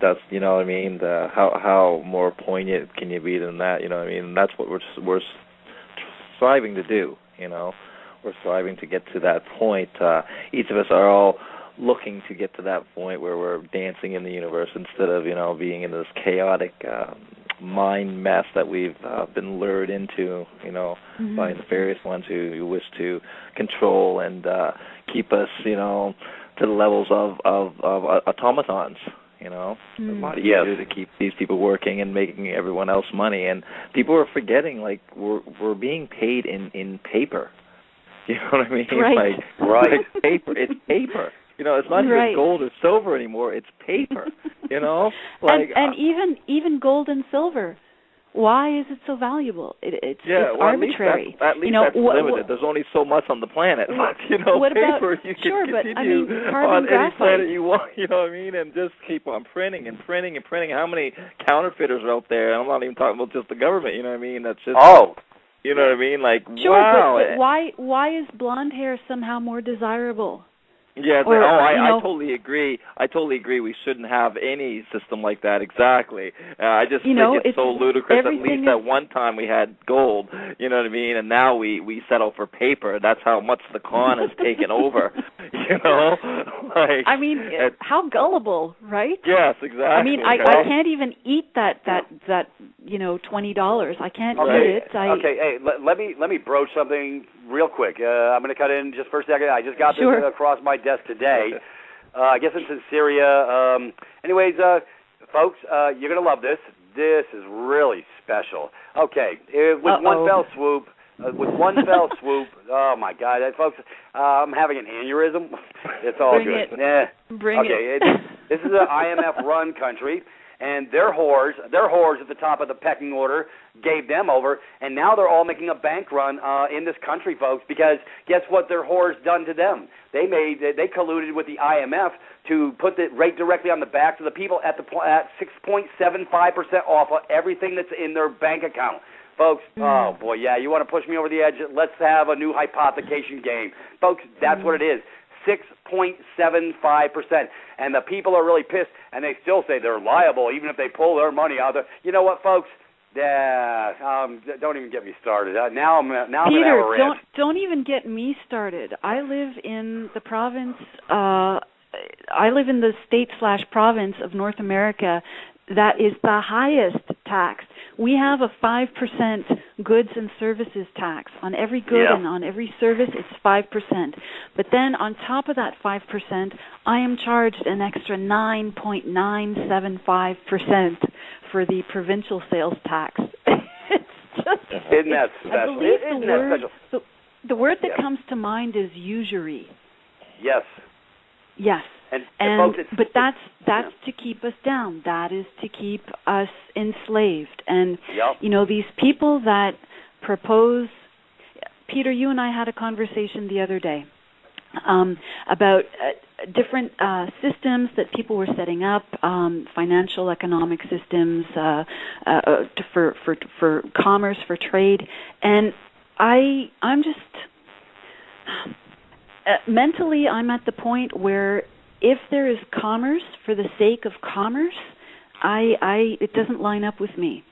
That's, you know what I mean, how more poignant can you be than that, you know what I mean? That's what we're striving to do, you know. We're striving to get to that point. Each of us are all looking to get to that point where we're dancing in the universe instead of, being in this chaotic mind mess that we've been lured into, by nefarious ones who wish to control and keep us, to the levels of automatons. A lot easier to keep these people working and making everyone else money, and people are forgetting we're being paid in paper. You know what I mean? Right. Like paper. It's paper. It's not even gold or silver anymore. It's paper. And even gold and silver. Why is it so valuable? It's arbitrary. At least that's limited. There's only so much on the planet. But, what paper, about, you can carbon continue on any graphite. planet you want, you know what I mean? And just keep on printing and printing and printing. How many counterfeiters are out there? I'm not even talking about just the government, you know what I mean? That's just... You know what I mean? Sure, but why is blonde hair somehow more desirable? Yeah, I totally agree. We shouldn't have any system like that. Exactly. I just think it's so ludicrous. At least at one time we had gold. You know what I mean? And now we settle for paper. That's how much the con has taken over. How gullible, right? Yes, exactly. I mean, I can't even eat that $20. I can't eat it. Hey, let me broach something real quick. I'm going to cut in just for a second. I just got this across my desk today. I guess it's in Syria. Anyways, folks, you're going to love this. This is really special. Okay, with one fell swoop. Oh my God, folks! I'm having an aneurysm. It's all Bring good. It. Bring it. This is an IMF-run country, and their whores at the top of the pecking order gave them over, and now they're all making a bank run in this country, folks. Because guess what? Their whores done to them. They colluded with the IMF to put the rate directly on the backs of the people at 6.75% off of everything that's in their bank account. Folks, oh boy, yeah, you want to push me over the edge? Let's have a new hypothecation game. Folks, that's what it is, 6.75%. And the people are really pissed, and they still say they're liable even if they pull their money out. You know what, folks? Don't even get me started. Now I'm Peter, don't even get me started. I live in the province, I live in the state/province of North America that is the highest tax. We have a 5% goods and services tax. On every good and on every service, it's 5%. But then on top of that 5%, I am charged an extra 9.975% for the provincial sales tax. It's just... Isn't that special? Isn't that special? The word that comes to mind is usury. Yes. Yes. Folks, but that's to keep us down. That is to keep us enslaved. And these people that propose. Peter, you and I had a conversation the other day about different systems that people were setting up, financial, economic systems for commerce, for trade, and I'm just mentally I'm at the point where, if there is commerce for the sake of commerce, it doesn't line up with me.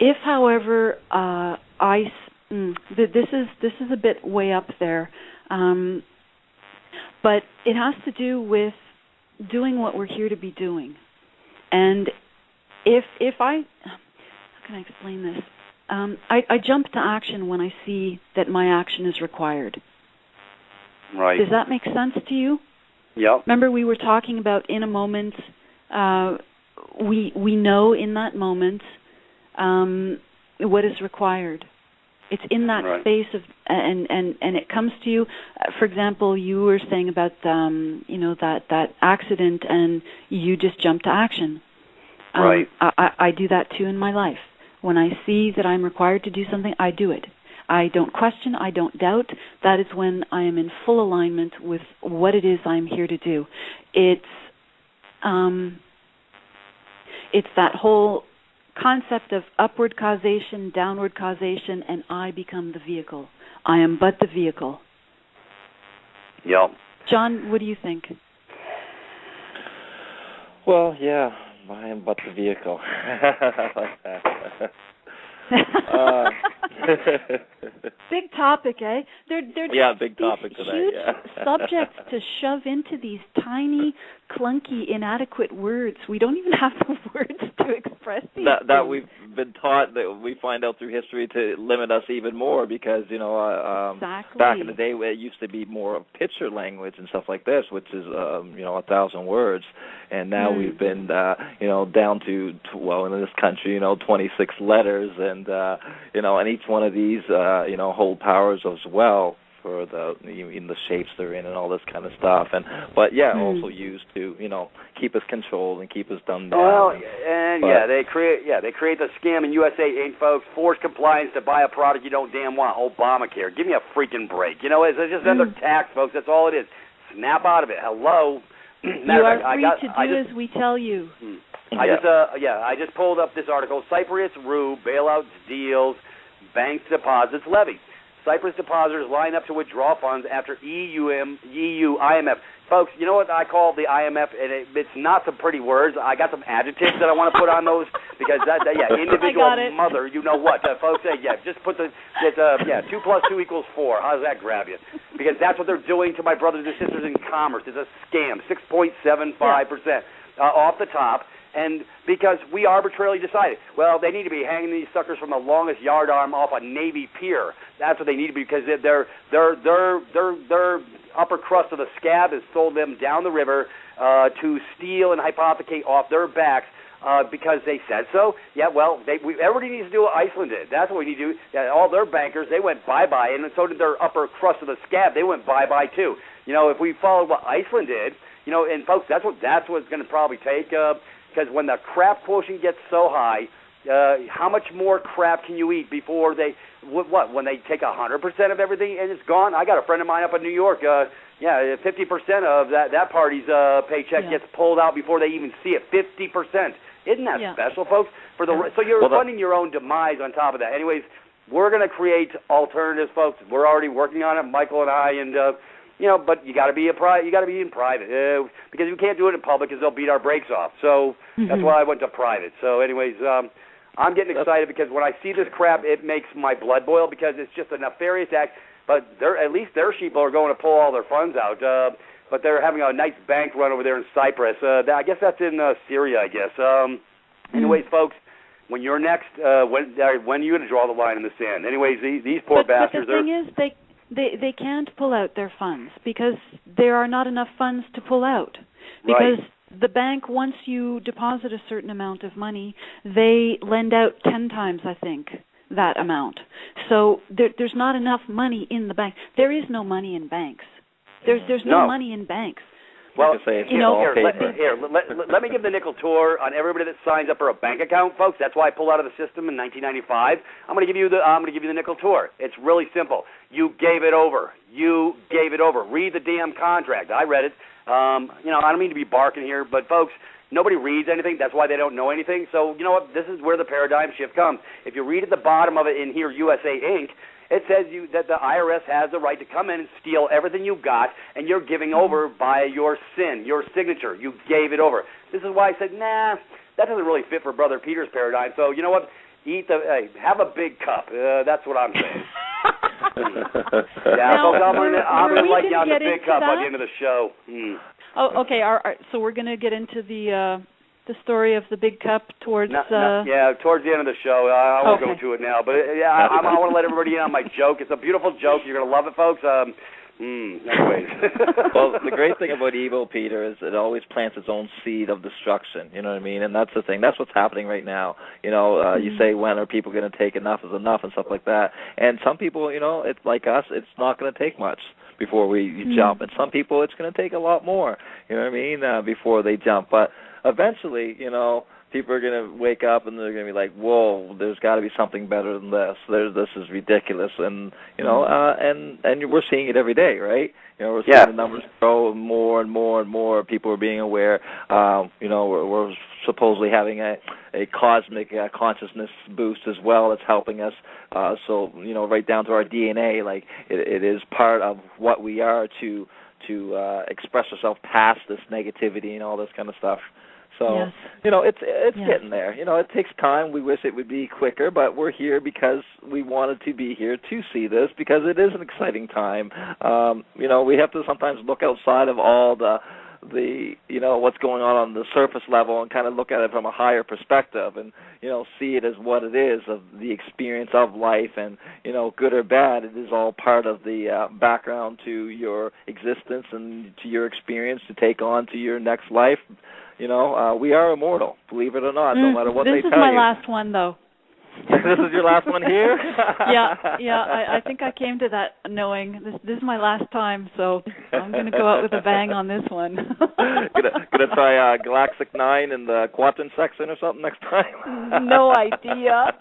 If, however, this is a bit way up there, but it has to do with doing what we're here to be doing. And if how can I explain this? I jump to action when I see that my action is required. Right. Does that make sense to you? Yep. Remember, we were talking about in a moment. We know in that moment what is required. It's in that space of and it comes to you. For example, you were saying about that accident, and you just jump to action. Right. I do that too in my life. When I see that I'm required to do something, I do it. I don't question, I don't doubt. That is when I am in full alignment with what it is I'm here to do. It's that whole concept of upward causation, downward causation, and I become the vehicle. I am but the vehicle. Yep. John, what do you think? Well, yeah, I am but the vehicle. I like that. Big topic, eh? They're big topic these today. Huge Yeah. subjects to shove into these tiny, clunky, inadequate words. We don't even have the words to express these that things. we've been taught, that we find out through history, to limit us even more, because Exactly. back in the day it used to be more of picture language and stuff like this, which is 1,000 words, and now we've been down to well, in this country 26 letters, and and each one of these hold powers as well for in the shapes they're in and all this kind of stuff, also used to keep us controlled and keep us dumbed down. Well, they create the scam in USA Inc., folks. Forced compliance to buy a product you don't damn want. Obamacare. Give me a freaking break. It's just another tax, folks. That's all it is. Snap out of it. Hello. You are free to do as we tell you. I just pulled up this article. Cyprus rue bailouts deals, banks deposits levy. Cyprus depositors line up to withdraw funds after EU, IMF. Folks, you know what I call the IMF? And it's not some pretty words. I got some adjectives that I want to put on those because individual mother, you know what, folks. Just put 2 + 2 = 4. How does that grab you? Because that's what they're doing to my brothers and sisters in commerce. It's a scam. 6.75% off the top. And because we arbitrarily decided, well, they need to be hanging these suckers from the longest yardarm off a Navy pier. That's what they need to be, because their upper crust of the scab has sold them down the river to steal and hypothecate off their backs because they said so. Yeah, well, everybody needs to do what Iceland did. That's what we need to do. All their bankers, they went bye-bye, and so did their upper crust of the scab. They went bye-bye too. If we followed what Iceland did, and folks, that's what it's going to probably take. Because when the crap quotient gets so high, how much more crap can you eat before when they take 100% of everything and it's gone? I got a friend of mine up in New York. 50% of that party's paycheck gets pulled out before they even see it. 50%. Isn't that special, folks? So you're funding your own demise on top of that. Anyways, we're going to create alternatives, folks. We're already working on it, Michael and I, and but you got to be in private because we can't do it in public because they'll beat our brakes off. So that's why I went to private. So, anyways, I'm getting excited because when I see this crap, it makes my blood boil because it's just a nefarious act. But at least their sheeple are going to pull all their funds out. But they're having a nice bank run over there in Cyprus. I guess that's in Syria. I guess. Anyways, folks. When you're next, when are you going to draw the line in the sand? Anyways, these poor bastards. But the thing is, they can't pull out their funds because there are not enough funds to pull out. Because the bank, once you deposit a certain amount of money, they lend out 10 times, I think, that amount. So there's not enough money in the bank. There is no money in banks. There's no money in banks. Well, let me give the nickel tour on everybody that signs up for a bank account, folks. That's why I pulled out of the system in 1995. I'm going to give you the nickel tour. It's really simple. You gave it over. Read the damn contract. I read it. I don't mean to be barking here, but folks, nobody reads anything. That's why they don't know anything. So you know what? This is where the paradigm shift comes. If you read at the bottom of it in here, USA Inc., it says that the IRS has the right to come in and steal everything you've got, and you're giving over by your sin, your signature. You gave it over. This is why I said, nah, that doesn't really fit for Brother Peter's paradigm. So you know what? Have a big cup. That's what I'm saying. Folks, I'm going to let you on the big cup by the end of the show. Oh, okay. So we're going to get into the story of the big cup towards towards the end of the show. I won't go to it now, but I want to let everybody in on my joke. It's a beautiful joke. You're going to love it, folks. Anyways. Well, the great thing about evil, Peter, is it always plants its own seed of destruction. You know what I mean? And that's the thing. That's what's happening right now. You say, when are people going to take enough is enough and stuff like that. And some people, it's like us, it's not going to take much before we jump. And some people, it's going to take a lot more, you know what I mean, before they jump. But eventually, people are going to wake up and they're going to be like, whoa, there's got to be something better than this. This is ridiculous. And, and we're seeing it every day, right? We're seeing the numbers grow more and more and more. People are being aware. We're supposedly having a cosmic consciousness boost as well that's helping us. So, right down to our DNA, like it is part of what we are to express ourselves past this negativity and all this kind of stuff. So, yes. it's Yes. getting there. It takes time. We wish it would be quicker, but we're here because we wanted to be here to see this, because it is an exciting time. We have to sometimes look outside of all the what's going on the surface level and kind of look at it from a higher perspective and see it as what it is, of the experience of life, and good or bad, it is all part of the background to your existence and to your experience to take on to your next life. We are immortal, believe it or not, no matter what they tell you. This is my last one, though. This is your last one here? Yeah. I think I came to that knowing this is my last time, so I'm going to go out with a bang on this one. gonna try Galactic 9 in the Quantum section or something next time? No idea.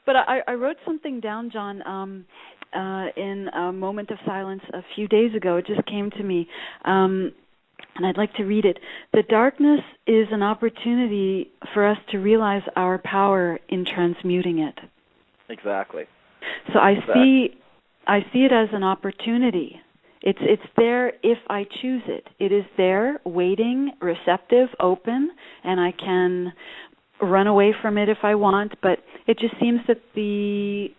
But I wrote something down, John, in a moment of silence a few days ago. It just came to me. And I'd like to read it. The darkness is an opportunity for us to realize our power in transmuting it. Exactly. So I see it as an opportunity. It's there if I choose it. It is there, waiting, receptive, open, and I can run away from it if I want. But it just seems that the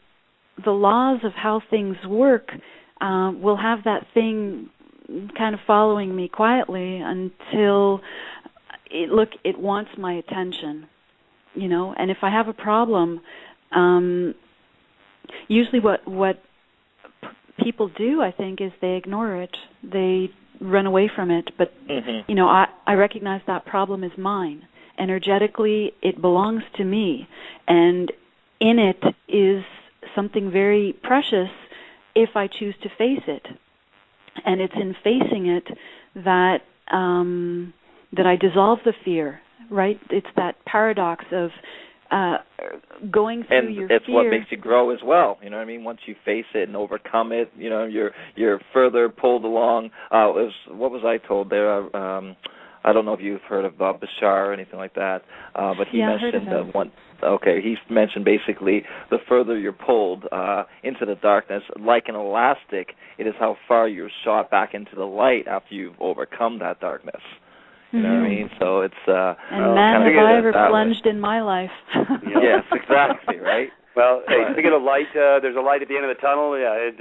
laws of how things work will have that thing kind of following me quietly until it wants my attention, and if I have a problem, usually what people do, I think, is they ignore it, they run away from it, but I recognize that problem is mine. Energetically, it belongs to me, and in it is something very precious if I choose to face it. And it's in facing it that I dissolve the fear, right? It's that paradox of going through your fear. And it's what makes you grow as well. You know what I mean? Once you face it and overcome it, you're further pulled along. What was I told there? I don't know if you've heard of Bashar or anything like that, but he mentioned one. Okay, he mentioned basically the further you're pulled into the darkness, like an elastic, it is how far you're shot back into the light after you've overcome that darkness. You know what I mean? So it's and man, have I ever plunged in my life. Yes, exactly, right? Well, hey, speaking of light, there's a light at the end of the tunnel. Yeah,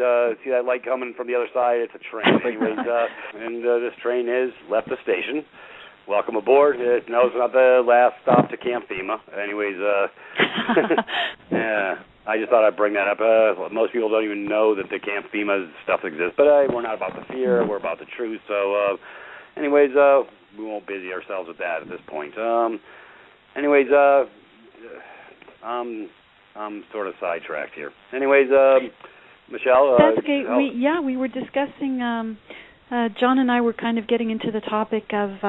see that light coming from the other side? It's a train. Anyways, and this train has left the station. Welcome aboard. No, it's not the last stop to Camp FEMA. Anyways, yeah, I just thought I'd bring that up. Most people don't even know that the Camp FEMA stuff exists, but we're not about the fear. We're about the truth. So, anyways, we won't busy ourselves with that at this point. Anyways, I'm sort of sidetracked here. Anyways, Michelle. That's okay. We were discussing. John and I were kind of getting into the topic of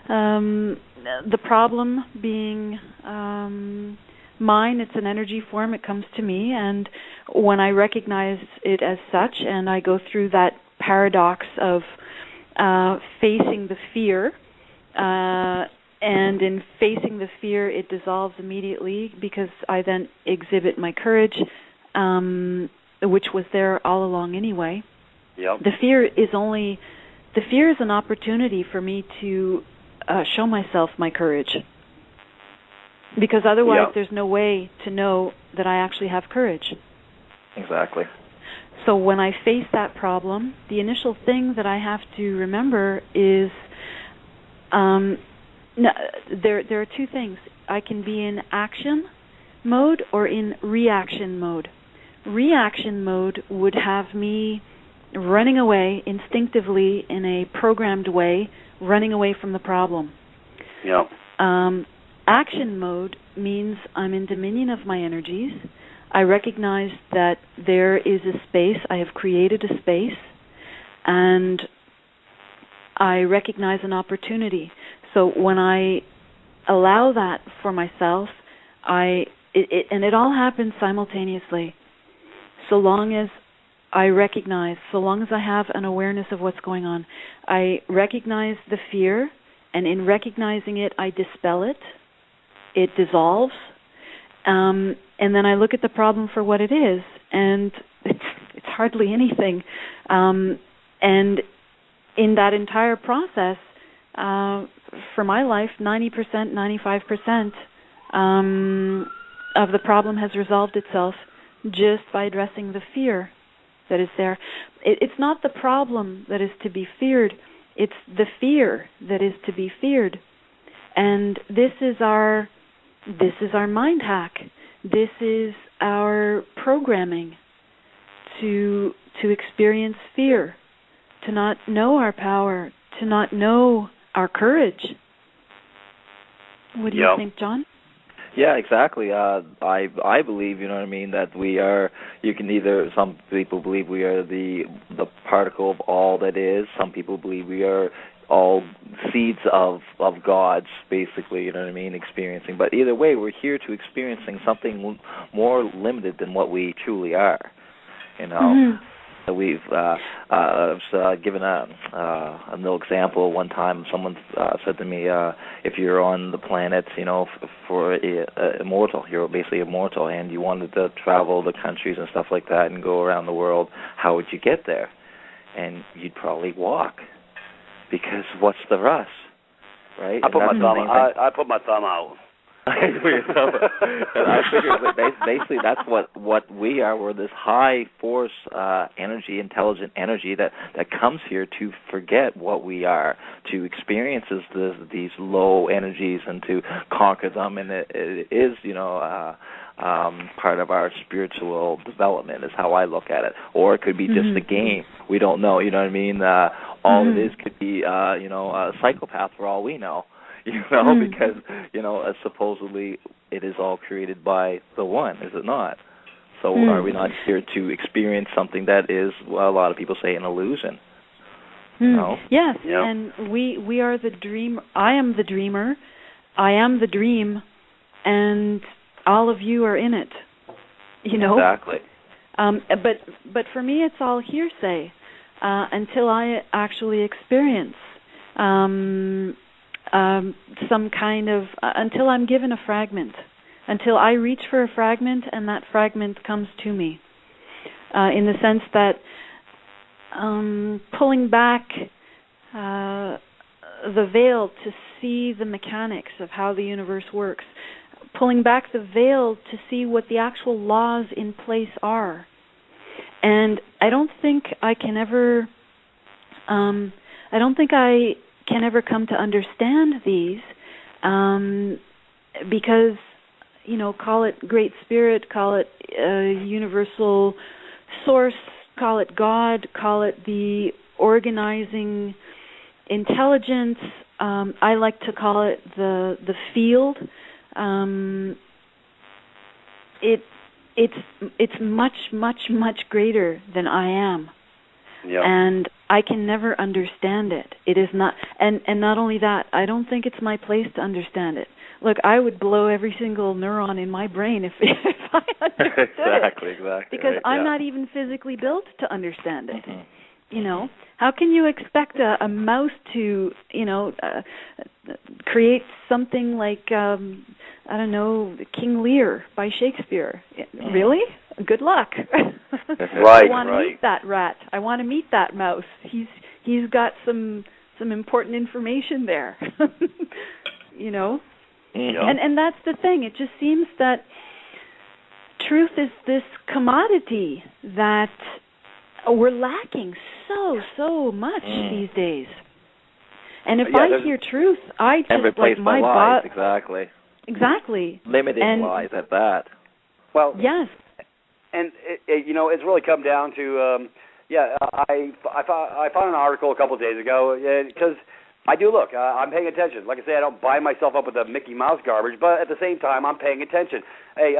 the problem being mine. It's an energy form. It comes to me, and when I recognize it as such, and I go through that paradox of facing the fear, and in facing the fear, it dissolves immediately because I then exhibit my courage, which was there all along anyway. Yep. The fear is an opportunity for me to show myself my courage, because otherwise there's no way to know that I actually have courage. Exactly. So when I face that problem, the initial thing that I have to remember is there are two things. I can be in action mode or in reaction mode. Reaction mode would have me running away instinctively in a programmed way, running away from the problem. Yep. Action mode means I'm in dominion of my energies. I recognize that there is a space, I have created a space, and I recognize an opportunity. So when I allow that for myself, and it all happens simultaneously, so long as I recognize, so long as I have an awareness of what's going on. I recognize the fear, and in recognizing it, I dispel it. It dissolves. And then I look at the problem for what it is, and it's hardly anything. And in that entire process, for my life, 90%, 95% of the problem has resolved itself just by addressing the fear that is there. It's not the problem that is to be feared, it's the fear that is to be feared. And this is our mind hack. This is our programming to experience fear, to not know our power, to not know our courage. What do you think, John? Yeah, exactly. I believe, you know what I mean, that we are. You can either. Some people believe we are the particle of all that is. Some people believe we are all seeds of gods, basically. You know what I mean, experiencing. But either way, we're here to experiencing something more limited than what we truly are. You know. Mm-hmm. We've I was given a little example one time. Someone said to me, if you're on the planet, you know, for immortal, you're basically immortal, and you wanted to travel the countries and stuff like that and go around the world, how would you get there? And you'd probably walk, because what's the rush, right? I put my thumb out. And I figured that basically that's what we are. We're this high force energy, intelligent energy that comes here to forget what we are, to experience these low energies and to conquer them. And it is, you know, part of our spiritual development is how I look at it. Or it could be just a game. We don't know. You know what I mean? All it is could be, you know, a psychopath for all we know. You know, because, you know, supposedly it is all created by the one, is it not? So are we not here to experience something that is, well, a lot of people say, an illusion? You know? Yes, and we are the dream. I am the dreamer. I am the dream, and all of you are in it. You know? Exactly. But for me, it's all hearsay until I actually experience some kind of, until I'm given a fragment, until I reach for a fragment and that fragment comes to me, in the sense that pulling back the veil to see the mechanics of how the universe works, pulling back the veil to see what the actual laws in place are. And I don't think I can ever come to understand these, because, you know, call it Great Spirit, call it universal source, call it God, call it the organizing intelligence. I like to call it the field. It's much greater than I am. Yep. And I can never understand it. It is not, and not only that, I don't think it's my place to understand it. Look, I would blow every single neuron in my brain if I understood exactly, it. Because right, I'm not even physically built to understand it. You know, how can you expect a mouse to, you know, create something like, I don't know, King Lear by Shakespeare? Really? Good luck. Right. I want to meet that rat. I want to meet that mouse. He's got some important information there. You know? Yeah. And that's the thing. It just seems that truth is this commodity that we're lacking so much these days. And if I hear truth, I just like my lies, exactly. Exactly. Limiting lies at that. Well, yes. And you know, it's really come down to I found an article a couple of days ago, because I do look. I'm paying attention. Like I say, I don't buy myself up with the Mickey Mouse garbage, but at the same time, I'm paying attention. Hey,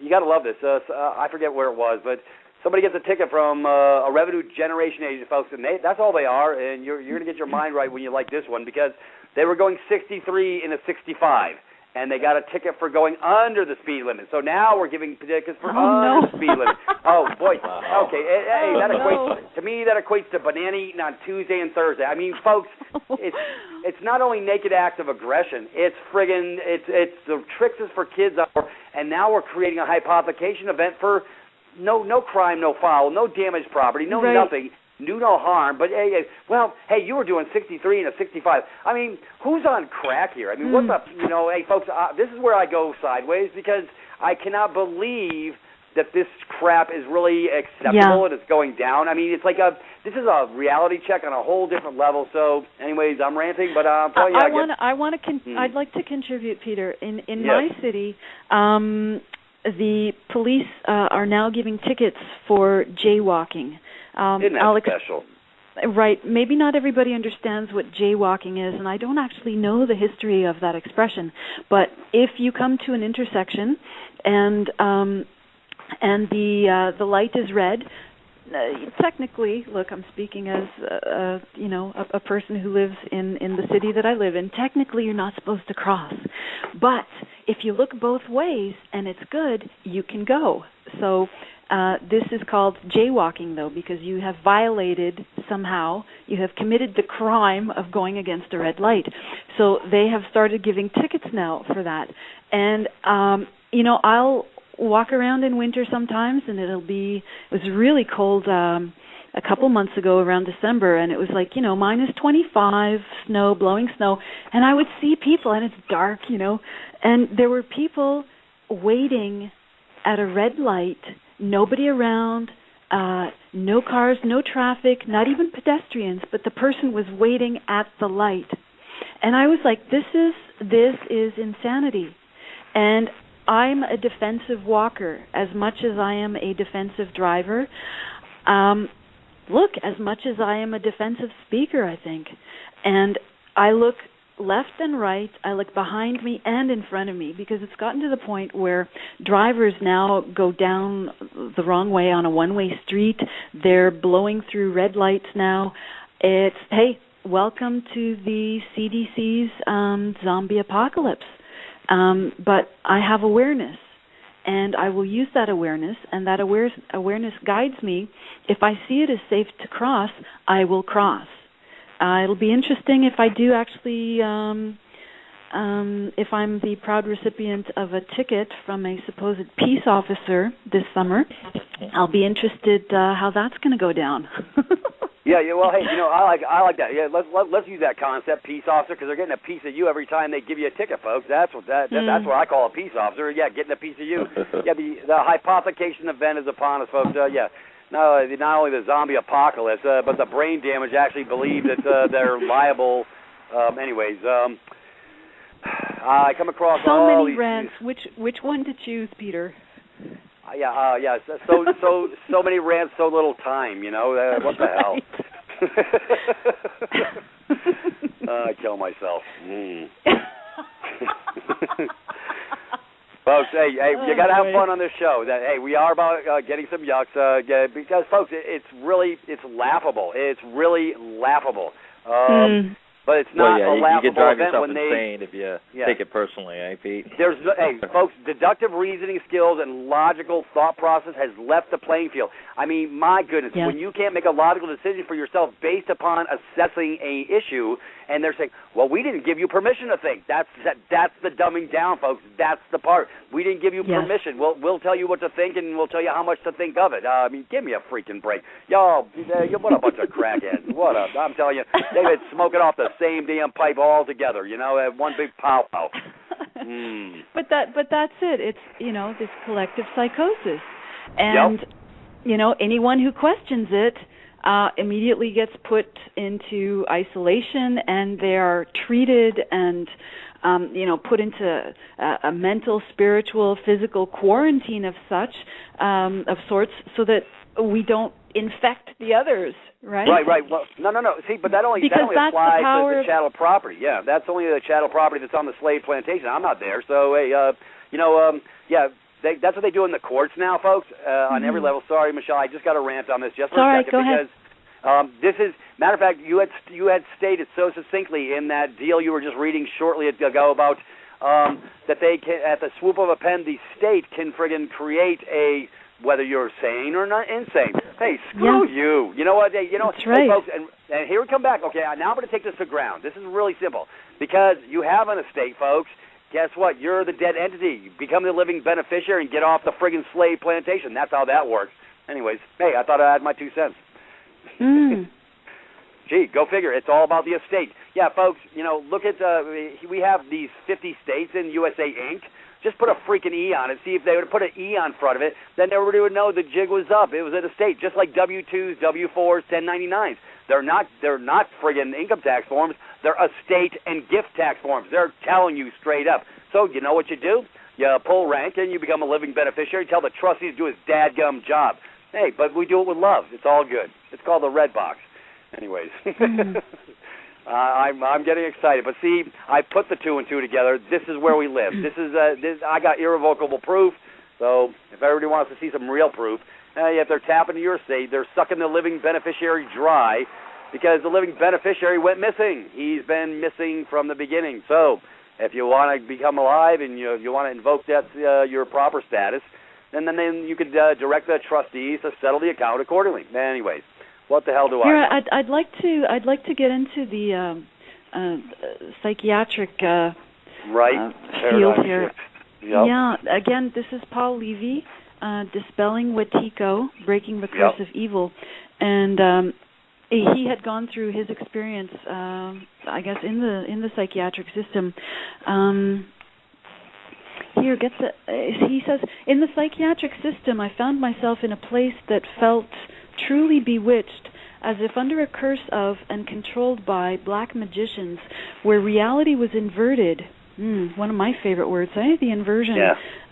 you got to love this. I forget where it was, but somebody gets a ticket from a revenue generation agent, folks, and that's all they are. And you're going to get your mind right when you like this one, because they were going 63 in a 65. And they got a ticket for going under the speed limit. So now we're giving tickets for under the speed limit. Oh, boy. Wow. Okay. Hey, that equates, to me, that equates to banana eating on Tuesday and Thursday. I mean, folks, it's not only naked act of aggression. It's friggin', it's the tricks is for kids. And now we're creating a hypothecation event for no crime, no foul, no damaged property, no nothing. knew no harm, but hey, you were doing 63 and a 65. I mean, who's on crack here? I mean, what the, hey, folks, this is where I go sideways because I cannot believe that this crap is really acceptable and it's going down. I mean, it's like this is a reality check on a whole different level. So, anyways, I'm ranting, but I'm telling you, I'd like to contribute, Peter. In my city, the police are now giving tickets for jaywalking. Isn't that special? Right. Maybe not everybody understands what jaywalking is, and I don't actually know the history of that expression. But if you come to an intersection and the light is red, technically, look, I'm speaking as a person who lives in the city that I live in. Technically, you're not supposed to cross, but if you look both ways and it's good, you can go. So this is called jaywalking, though, because you have violated somehow. You have committed the crime of going against a red light. So they have started giving tickets now for that, and I'll walk around in winter sometimes, and it was really cold a couple months ago around December, and it was like, minus 25, blowing snow, and I would see people, and it's dark, and there were people waiting at a red light, nobody around, no cars, no traffic, not even pedestrians, but the person was waiting at the light. And I was like, this is insanity. And I'm a defensive walker as much as I am a defensive driver. Look, as much as I am a defensive speaker, I think. And I look left and right, I look behind me and in front of me, because it's gotten to the point where drivers now go down the wrong way on a one-way street. They're blowing through red lights now. It's, hey, welcome to the CDC's zombie apocalypse. But I have awareness, and I will use that awareness, and that awareness guides me. If I see it as safe to cross, I will cross. It'll be interesting if I do actually, if I'm the proud recipient of a ticket from a supposed peace officer this summer. I'll be interested how that's going to go down. Yeah. Well, hey, I like that. Yeah, let's use that concept, peace officer, because they're getting a piece of you every time they give you a ticket, folks. That's what that's what I call a peace officer. Yeah, getting a piece of you. Yeah, the hypothecation event is upon us, folks. Yeah. Not only the zombie apocalypse, but the brain damage actually believe that they're liable. Anyways, I come across so all many these rants. Which one to choose, Peter? Yeah. So many rants, so little time. What the hell? I kill myself. Folks, hey, you got to have fun on this show. We are about getting some yucks, because, folks, it's laughable. It's really laughable. But it's not a laughable you can drive event yourself when insane if you take it personally, Pete? Folks, deductive reasoning skills and logical thought process has left the playing field. I mean, my goodness, when you can't make a logical decision for yourself based upon assessing a issue, and they're saying, well, we didn't give you permission to think. That's the dumbing down, folks. That's the part. We didn't give you permission. We'll tell you what to think, and we'll tell you how much to think of it. I mean, give me a freaking break. Y'all, what a bunch of crackheads. I'm telling you, they've been smoking off the same damn pipe all together, one big pow-pow. But that's it. It's, this collective psychosis. And, anyone who questions it immediately gets put into isolation, and they are treated and, put into a mental, spiritual, physical quarantine of sorts, so that we don't infect the others, right? Right. Well, no. See, but that only applies to the chattel property. Yeah, that's only the chattel property that's on the slave plantation. I'm not there, so hey, that's what they do in the courts now, folks, on every level. Sorry, Michelle, I just got to rant on this just for a second, go ahead. This is, matter of fact, you had stated so succinctly in that deal you were just reading shortly ago about that they can, at the swoop of a pen, the state can friggin' create whether you're sane or not insane. Hey, screw you. You know what? That's right. Hey, folks, and here we come back. Okay, now I'm going to take this to ground. This is really simple. Because you have an estate, folks, guess what? You're the dead entity. You become the living beneficiary and get off the friggin' slave plantation. That's how that works. Anyways, hey, I thought I'd add my 2 cents. Gee, go figure. It's all about the estate. Yeah, folks, look at, we have these 50 states in USA Inc. Just put a freaking E on it. See if they would put an E on front of it, then everybody would know the jig was up. It was an estate, just like W-2s, W-4s, 1099s. They're not friggin' income tax forms. They're estate and gift tax forms. They're telling you straight up. So you know what you do? You pull rank and you become a living beneficiary. Tell the trustees to do his dadgum job. Hey, but we do it with love. It's all good. It's called the red box. Anyways, I'm getting excited. But see, I put the 2 and 2 together. This is where we live. I got irrevocable proof. So if everybody wants to see some real proof, if they're tapping into your estate, they're sucking the living beneficiary dry because the living beneficiary went missing. He's been missing from the beginning. So if you want to become alive and you want to invoke that your proper status, then you could direct the trustees to settle the account accordingly. Anyways, what the hell do I? I'd like to get into the psychiatric field here. Yep. Yeah. Again, this is Paul Levy, Dispelling Wetiko, Breaking the Curse of Evil, and he had gone through his experience, I guess, in the psychiatric system. He says, in the psychiatric system, I found myself in a place that felt truly bewitched, as if under a curse of and controlled by black magicians, where reality was inverted. One of my favorite words, the inversion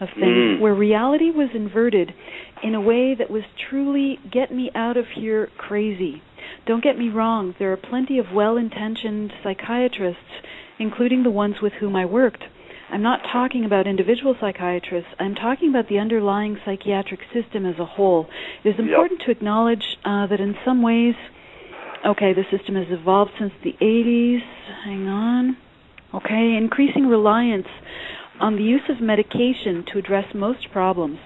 of things, where reality was inverted in a way that was truly get me out of here crazy. Don't get me wrong, there are plenty of well-intentioned psychiatrists, including the ones with whom I worked. I'm not talking about individual psychiatrists. I'm talking about the underlying psychiatric system as a whole. It is important to acknowledge that in some ways, the system has evolved since the 80s. Hang on. Increasing reliance on the use of medication to address most problems.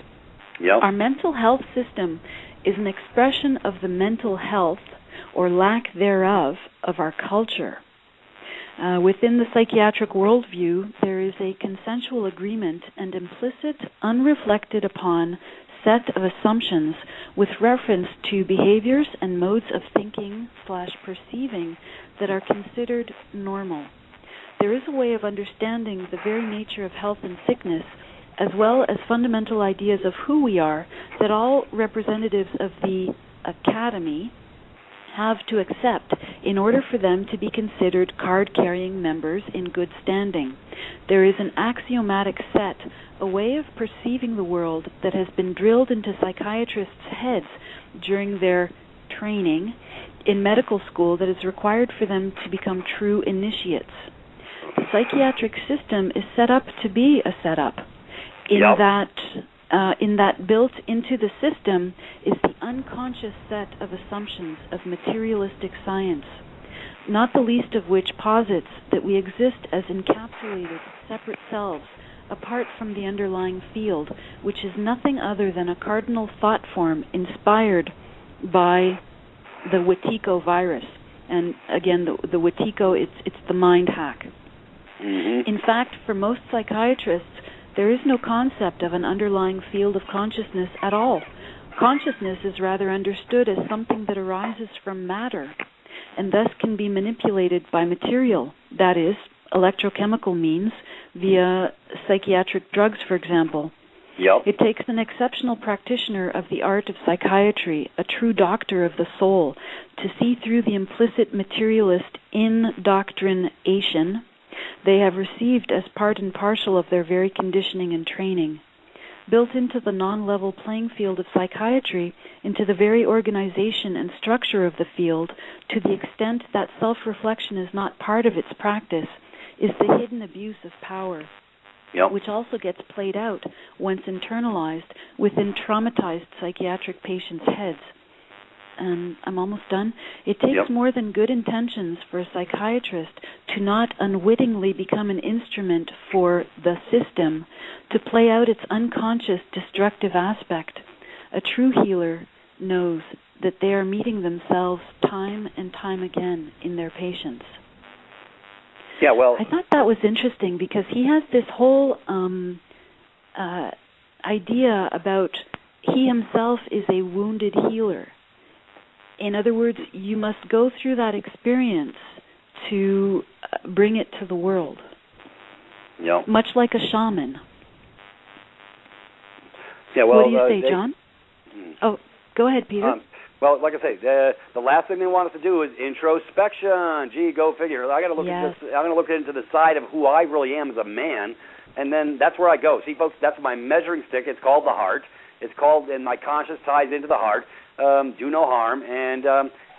Our mental health system is an expression of the mental health, or lack thereof, of our culture. Within the psychiatric worldview, there is a consensual agreement and implicit, unreflected upon set of assumptions with reference to behaviors and modes of thinking / perceiving that are considered normal. There is a way of understanding the very nature of health and sickness, as well as fundamental ideas of who we are, that all representatives of the academy have to accept in order for them to be considered card-carrying members in good standing. There is an axiomatic set, a way of perceiving the world that has been drilled into psychiatrists' heads during their training in medical school that is required for them to become true initiates. The psychiatric system is set up to be a setup, in that built into the system is the unconscious set of assumptions of materialistic science, not the least of which posits that we exist as encapsulated, separate selves, apart from the underlying field, which is nothing other than a cardinal thought form inspired by the Wetiko virus. And again, the Wetiko, it's the mind hack. In fact, for most psychiatrists, there is no concept of an underlying field of consciousness at all. Consciousness is rather understood as something that arises from matter and thus can be manipulated by material, that is, electrochemical means, via psychiatric drugs, for example. It takes an exceptional practitioner of the art of psychiatry, a true doctor of the soul, to see through the implicit materialist indoctrination they have received as part and parcel of their very conditioning and training. Built into the non-level playing field of psychiatry, into the very organization and structure of the field, to the extent that self-reflection is not part of its practice, is the hidden abuse of power, which also gets played out, once internalized, within traumatized psychiatric patients' heads. And I'm almost done. It takes more than good intentions for a psychiatrist to not unwittingly become an instrument for the system to play out its unconscious destructive aspect. A true healer knows that they are meeting themselves time and time again in their patients. I thought that was interesting because he has this whole idea about he himself is a wounded healer. In other words, you must go through that experience to bring it to the world. Yep. Much like a shaman. Yeah, well, what do you say, John? Oh, go ahead, Peter. Well, like I say, the last thing they want us to do is introspection. Gee, go figure. I got to look at this. I'm going to look into the side of who I really am as a man, and then that's where I go. See, folks, that's my measuring stick. It's called the heart. It's called, and my conscience ties into the heart. Do no harm, and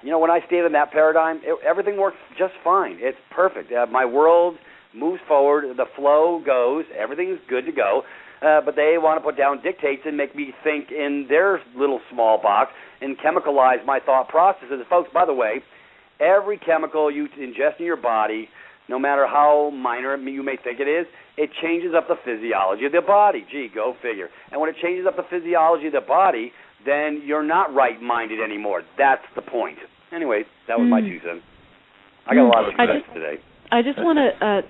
when I stay in that paradigm, everything works just fine. It's perfect. My world moves forward. The flow goes. Everything's good to go. But they want to put down dictates and make me think in their little small box and chemicalize my thought processes. Folks, by the way, every chemical you ingest in your body, no matter how minor you may think it is, it changes up the physiology of the body. Gee, go figure. And when it changes up the physiology of the body, then you're not right-minded anymore. That's the point. Anyway, that was my 2 cents. I got a lot of 2 cents today. I just want to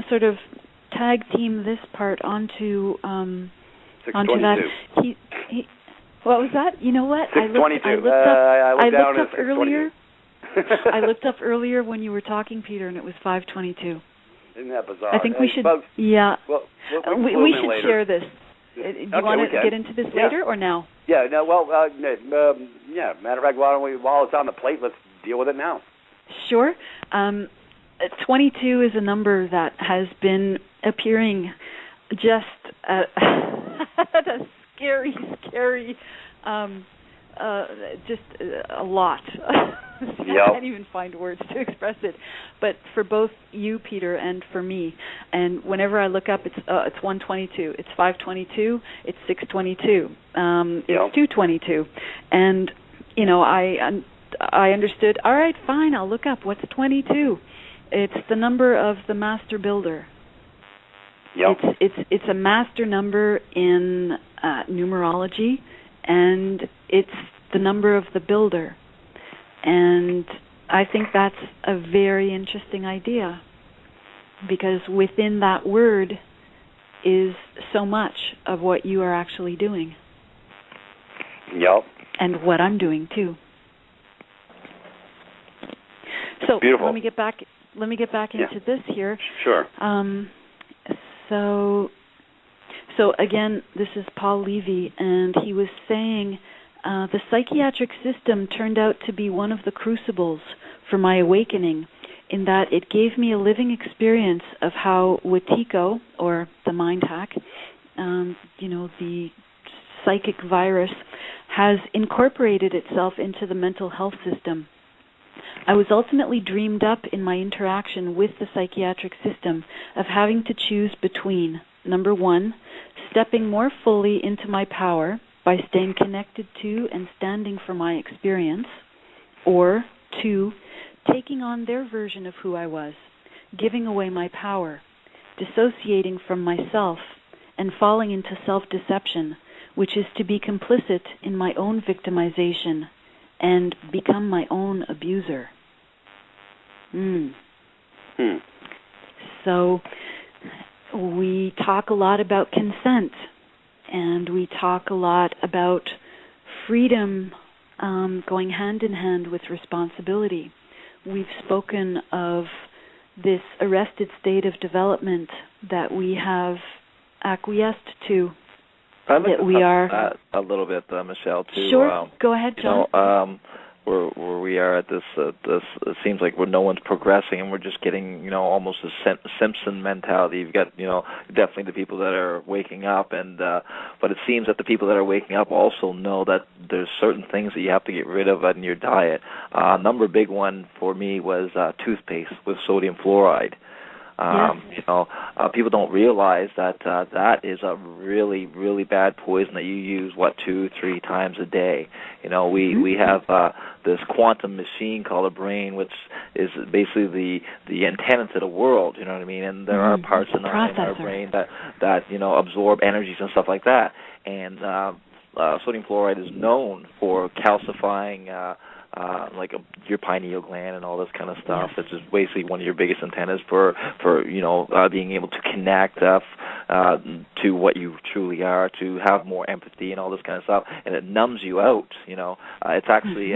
sort of tag team this part onto that. He what was that? You know what? 622. I looked up earlier. I looked up earlier when you were talking, Peter, and it was 5:22. Isn't that bizarre? I think we should. Folks, yeah. Well, we should later. share this. Do you want to get into this later or now? Yeah. No. Well. Yeah. Matter of fact, while it's on the plate, let's deal with it now. Sure. 22 is a number that has been appearing just at a scary, just a lot. I can't even find words to express it. But for both you, Peter, and for me, and whenever I look up, it's 122, it's 522, it's 622, it's 222, and I understood. All right, fine, I'll look up. What's 22? It's the number of the master builder. Yep. It's a master number in numerology, and it's the number of the builder. And I think that's a very interesting idea, because within that word is so much of what you are actually doing. Yep. And what I'm doing too. So beautiful. Let me get back into this here. Sure. So again, this is Paul Levy, and he was saying the psychiatric system turned out to be one of the crucibles for my awakening, in that it gave me a living experience of how Wetiko, or the mind hack, the psychic virus, has incorporated itself into the mental health system. I was ultimately dreamed up in my interaction with the psychiatric system of having to choose between, number 1, stepping more fully into my power by staying connected to and standing for my experience, or 2, taking on their version of who I was, giving away my power, dissociating from myself, and falling into self-deception, which is to be complicit in my own victimization and become my own abuser. So we talk a lot about consent, and we talk a lot about freedom going hand in hand with responsibility. We've spoken of this arrested state of development that we have acquiesced to. That we are a little bit, Michelle, too. Sure, go ahead, John. Where we are at this, it seems like no one's progressing, and we're just getting, almost a Simpson mentality. You've got, definitely the people that are waking up, and but it seems that the people that are waking up also know that there's certain things that you have to get rid of in your diet. Number big one for me was toothpaste with sodium fluoride. People don't realize that that is a really, really bad poison that you use 2-3 times a day. We have this quantum machine called a brain, which is basically the antenna to the world. You know what I mean? And there are parts in our brain that absorb energies and stuff like that. And sodium fluoride is known for calcifying. Like your pineal gland and all this kind of stuff. It's just basically one of your biggest antennas for being able to connect to what you truly are, to have more empathy and all this kind of stuff. And it numbs you out. It's actually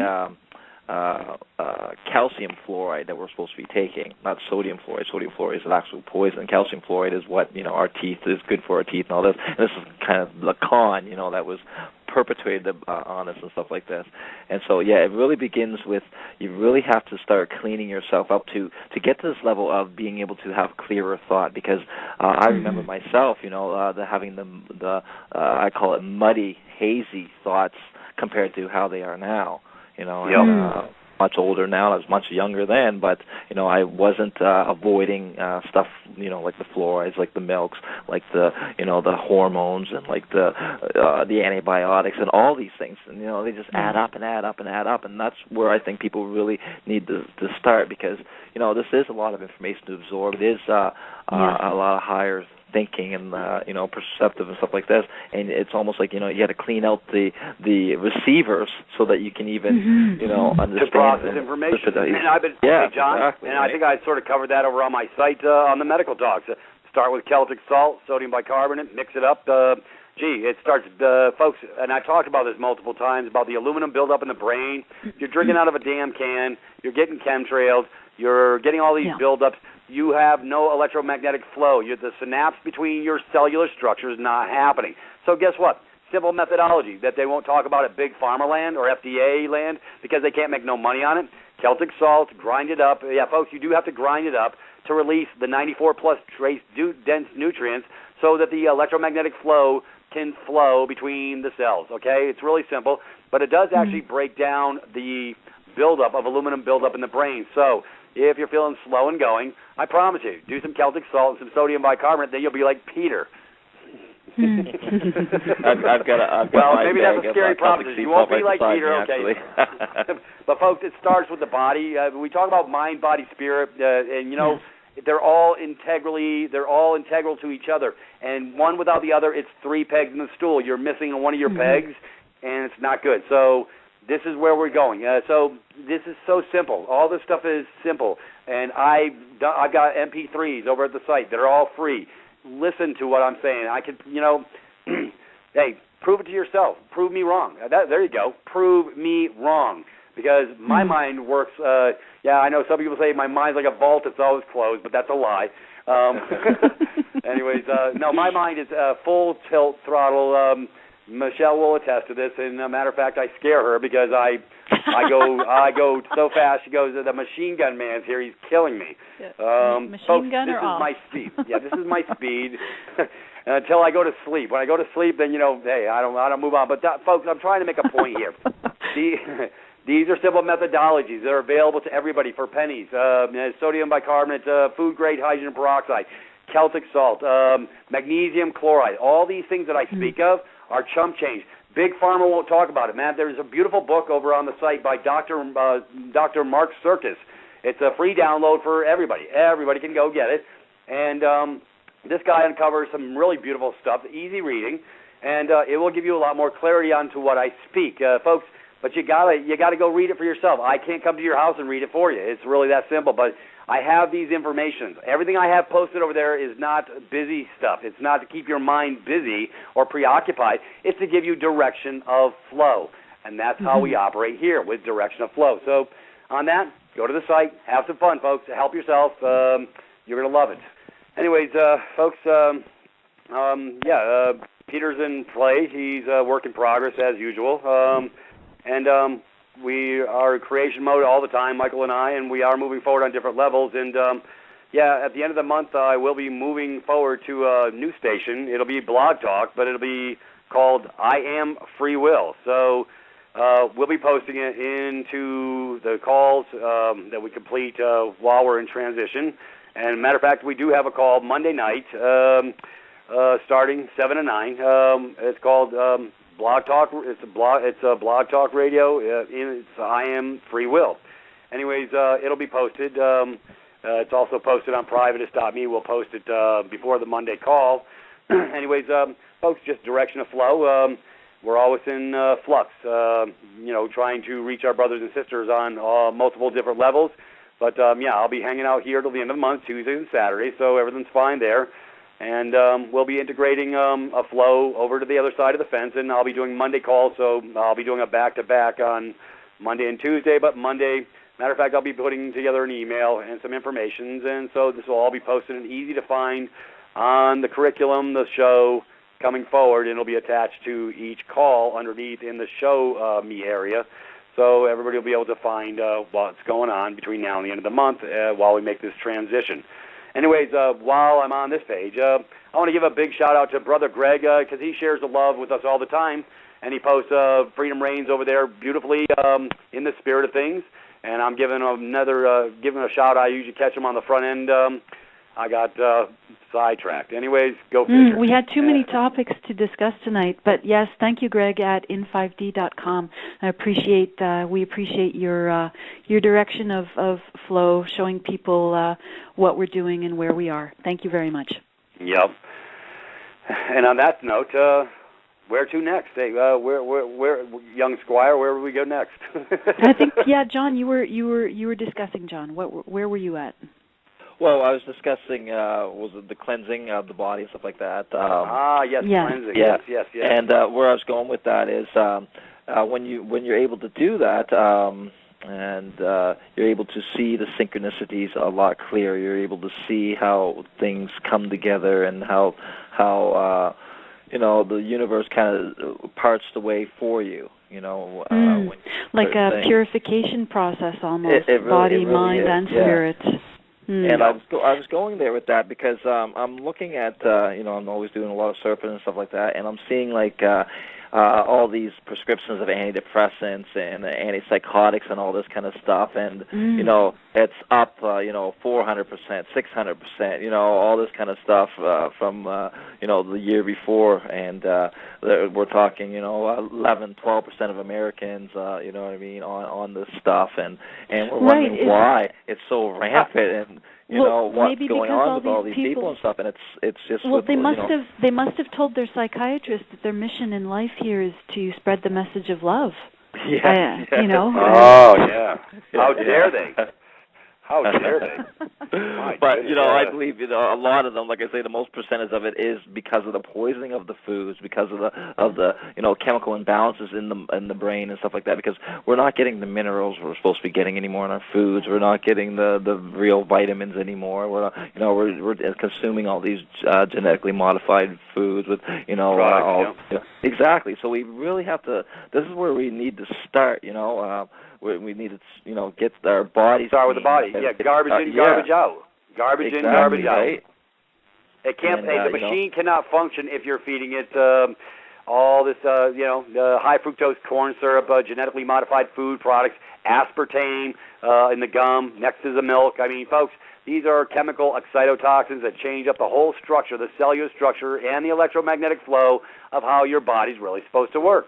calcium fluoride that we're supposed to be taking, not sodium fluoride. Sodium fluoride is an actual poison. Calcium fluoride is what, our teeth is good for our teeth and all this. And this is kind of the con, that was perpetuated on us and stuff like this. And so, it really begins with, you really have to start cleaning yourself up to get to this level of being able to have clearer thought. Because I remember myself, having the I call it muddy, hazy thoughts compared to how they are now. Much older now. I was much younger then, but I wasn't avoiding stuff, like the fluorides, like the milks, like the the hormones, and like the antibiotics, and all these things. And they just add up and add up and add up, and that's where I think people really need to start, because this is a lot of information to absorb. It is a lot of higher thinking and perceptive and stuff like this, and it's almost like you got to clean out the receivers so that you can even understand to process information. And I've been John, exactly, and I think I sort of covered that over on my site on the medical talks. Start with Celtic salt, sodium bicarbonate, mix it up. It starts, folks, and I've talked about this multiple times, about the aluminum buildup in the brain. You're drinking out of a damn can. You're getting chemtrails. You're getting all these buildups. You have no electromagnetic flow. The synapse between your cellular structure is not happening. So guess what? Simple methodology that they won't talk about at Big Pharma land or FDA land because they can't make no money on it. Celtic salt, grind it up. Yeah, folks, you do have to grind it up to release the 94-plus trace dense nutrients so that the electromagnetic flow can flow between the cells, okay? It's really simple, but it does actually break down the buildup of aluminum buildup in the brain. So if you're feeling slow and going, I promise you, do some Celtic salt and some sodium bicarbonate, then you'll be like Peter. I've got well, maybe that's a scary proposition. You won't be like Peter, okay? But folks, it starts with the body. We talk about mind, body, spirit, and they're all integral to each other. And one without the other, it's three pegs in the stool. You're missing one of your pegs, and it's not good. So this is where we're going. So this is so simple. All this stuff is simple. And I've got MP3s over at the site that are all free. Listen to what I'm saying. I could, hey, prove it to yourself. Prove me wrong. There you go. Prove me wrong. Because my mind works, I know some people say my mind's like a vault, it's always closed, but that's a lie. Anyways, no, my mind is full tilt throttle. Michelle will attest to this, and a matter of fact, I scare her because I go so fast. She goes, the machine gun man's here. He's killing me. Machine folks, gun this or is off? my speed. Yeah, this is my speed. Until I go to sleep. When I go to sleep, then hey, I don't move on. But folks, I'm trying to make a point here. These are simple methodologies that are available to everybody for pennies. Sodium bicarbonate, food grade hydrogen peroxide, Celtic salt, magnesium chloride. All these things that I speak of are chump change. Big Pharma won't talk about it, man. There's a beautiful book over on the site by Dr. Mark Serkis. It's a free download for everybody. Everybody can go get it. And this guy uncovers some really beautiful stuff, easy reading, and it will give you a lot more clarity onto what I speak. Folks, but you gotta go read it for yourself. I can't come to your house and read it for you. It's really that simple. But I have these informations. Everything I have posted over there is not busy stuff. It's not to keep your mind busy or preoccupied. It's to give you direction of flow. And that's how we operate here, with direction of flow. So on that, go to the site, have some fun, folks. Help yourself. You're going to love it. Anyways, folks, Peter's in play. He's a work in progress, as usual. We are in creation mode all the time, Michael and I, and we are moving forward on different levels. And, at the end of the month, I will be moving forward to a new station. It'll be Blog Talk, but it'll be called I Am Free Will. So we'll be posting it into the calls that we complete while we're in transition. And, matter of fact, we do have a call Monday night starting 7 to 9. It's called Blog Talk. It's a Blog Talk radio. It's I Am Free Will. Anyways, it'll be posted. It's also posted on privatist.me. We'll post it before the Monday call. Anyways, folks, just direction of flow. We're always in flux, trying to reach our brothers and sisters on multiple different levels. But, I'll be hanging out here till the end of the month, Tuesdays and Saturdays, so everything's fine there. And we'll be integrating a flow over to the other side of the fence, and I'll be doing Monday calls, so I'll be doing a back-to-back on Monday and Tuesday, but Monday, matter of fact, I'll be putting together an email and some information, and so this will all be posted and easy to find on the curriculum, the show coming forward, and it'll be attached to each call underneath in the show me area. So everybody will be able to find what's going on between now and the end of the month while we make this transition. Anyways, while I'm on this page, I want to give a big shout-out to Brother Greg because he shares the love with us all the time, and he posts Freedom Reigns over there beautifully in the spirit of things. And I'm giving a shout-out. I usually catch him on the front end. I got sidetracked. Anyways, go figure. We had too many topics to discuss tonight, but yes, thank you, Greg, at in5d.com. We appreciate your direction of flow, showing people what we're doing and where we are. Thank you very much. Yep. And on that note, where to next? Hey, where, young Squire? Where will we go next? I think, John, you were discussing, John. Where were you at? Well, I was discussing was it the cleansing of the body and stuff like that. Yes, cleansing. Yes. And where I was going with that is when you're able to do that, and you're able to see the synchronicities a lot clearer. You're able to see how things come together and how the universe kind of parts the way for you. Like a purification process almost, it really, body, mind, and spirit. And I was going there with that because I'm looking at I'm always doing a lot of surfing and stuff like that, and I'm seeing like all these prescriptions of antidepressants and antipsychotics and all this kind of stuff, and it's up 400%, 600%, all this kind of stuff from the year before, and we're talking 11, 12% of Americans on this stuff, and we're wondering why it's so rampant and what's going on with all these people and stuff, and it's just they must have told their psychiatrist that their mission in life here is to spread the message of love. Yeah. Oh yeah. How dare they? How dare they? But I believe a lot of them, like I say, the most percentage of it is because of the poisoning of the foods, because of the chemical imbalances in the brain and stuff like that. Because we're not getting the minerals we're supposed to be getting anymore in our foods. We're not getting the real vitamins anymore. We're consuming all these genetically modified foods with exactly. So we really have to. This is where we need to start. We need to get our bodies. Start with the body. Garbage in, garbage out. Garbage in, garbage out. Right. It can't. The machine cannot function if you're feeding it all this, high fructose corn syrup, genetically modified food products, aspartame in the gum next to the milk. I mean, folks, these are chemical excitotoxins that change up the whole structure, the cellular structure, and the electromagnetic flow of how your body's really supposed to work.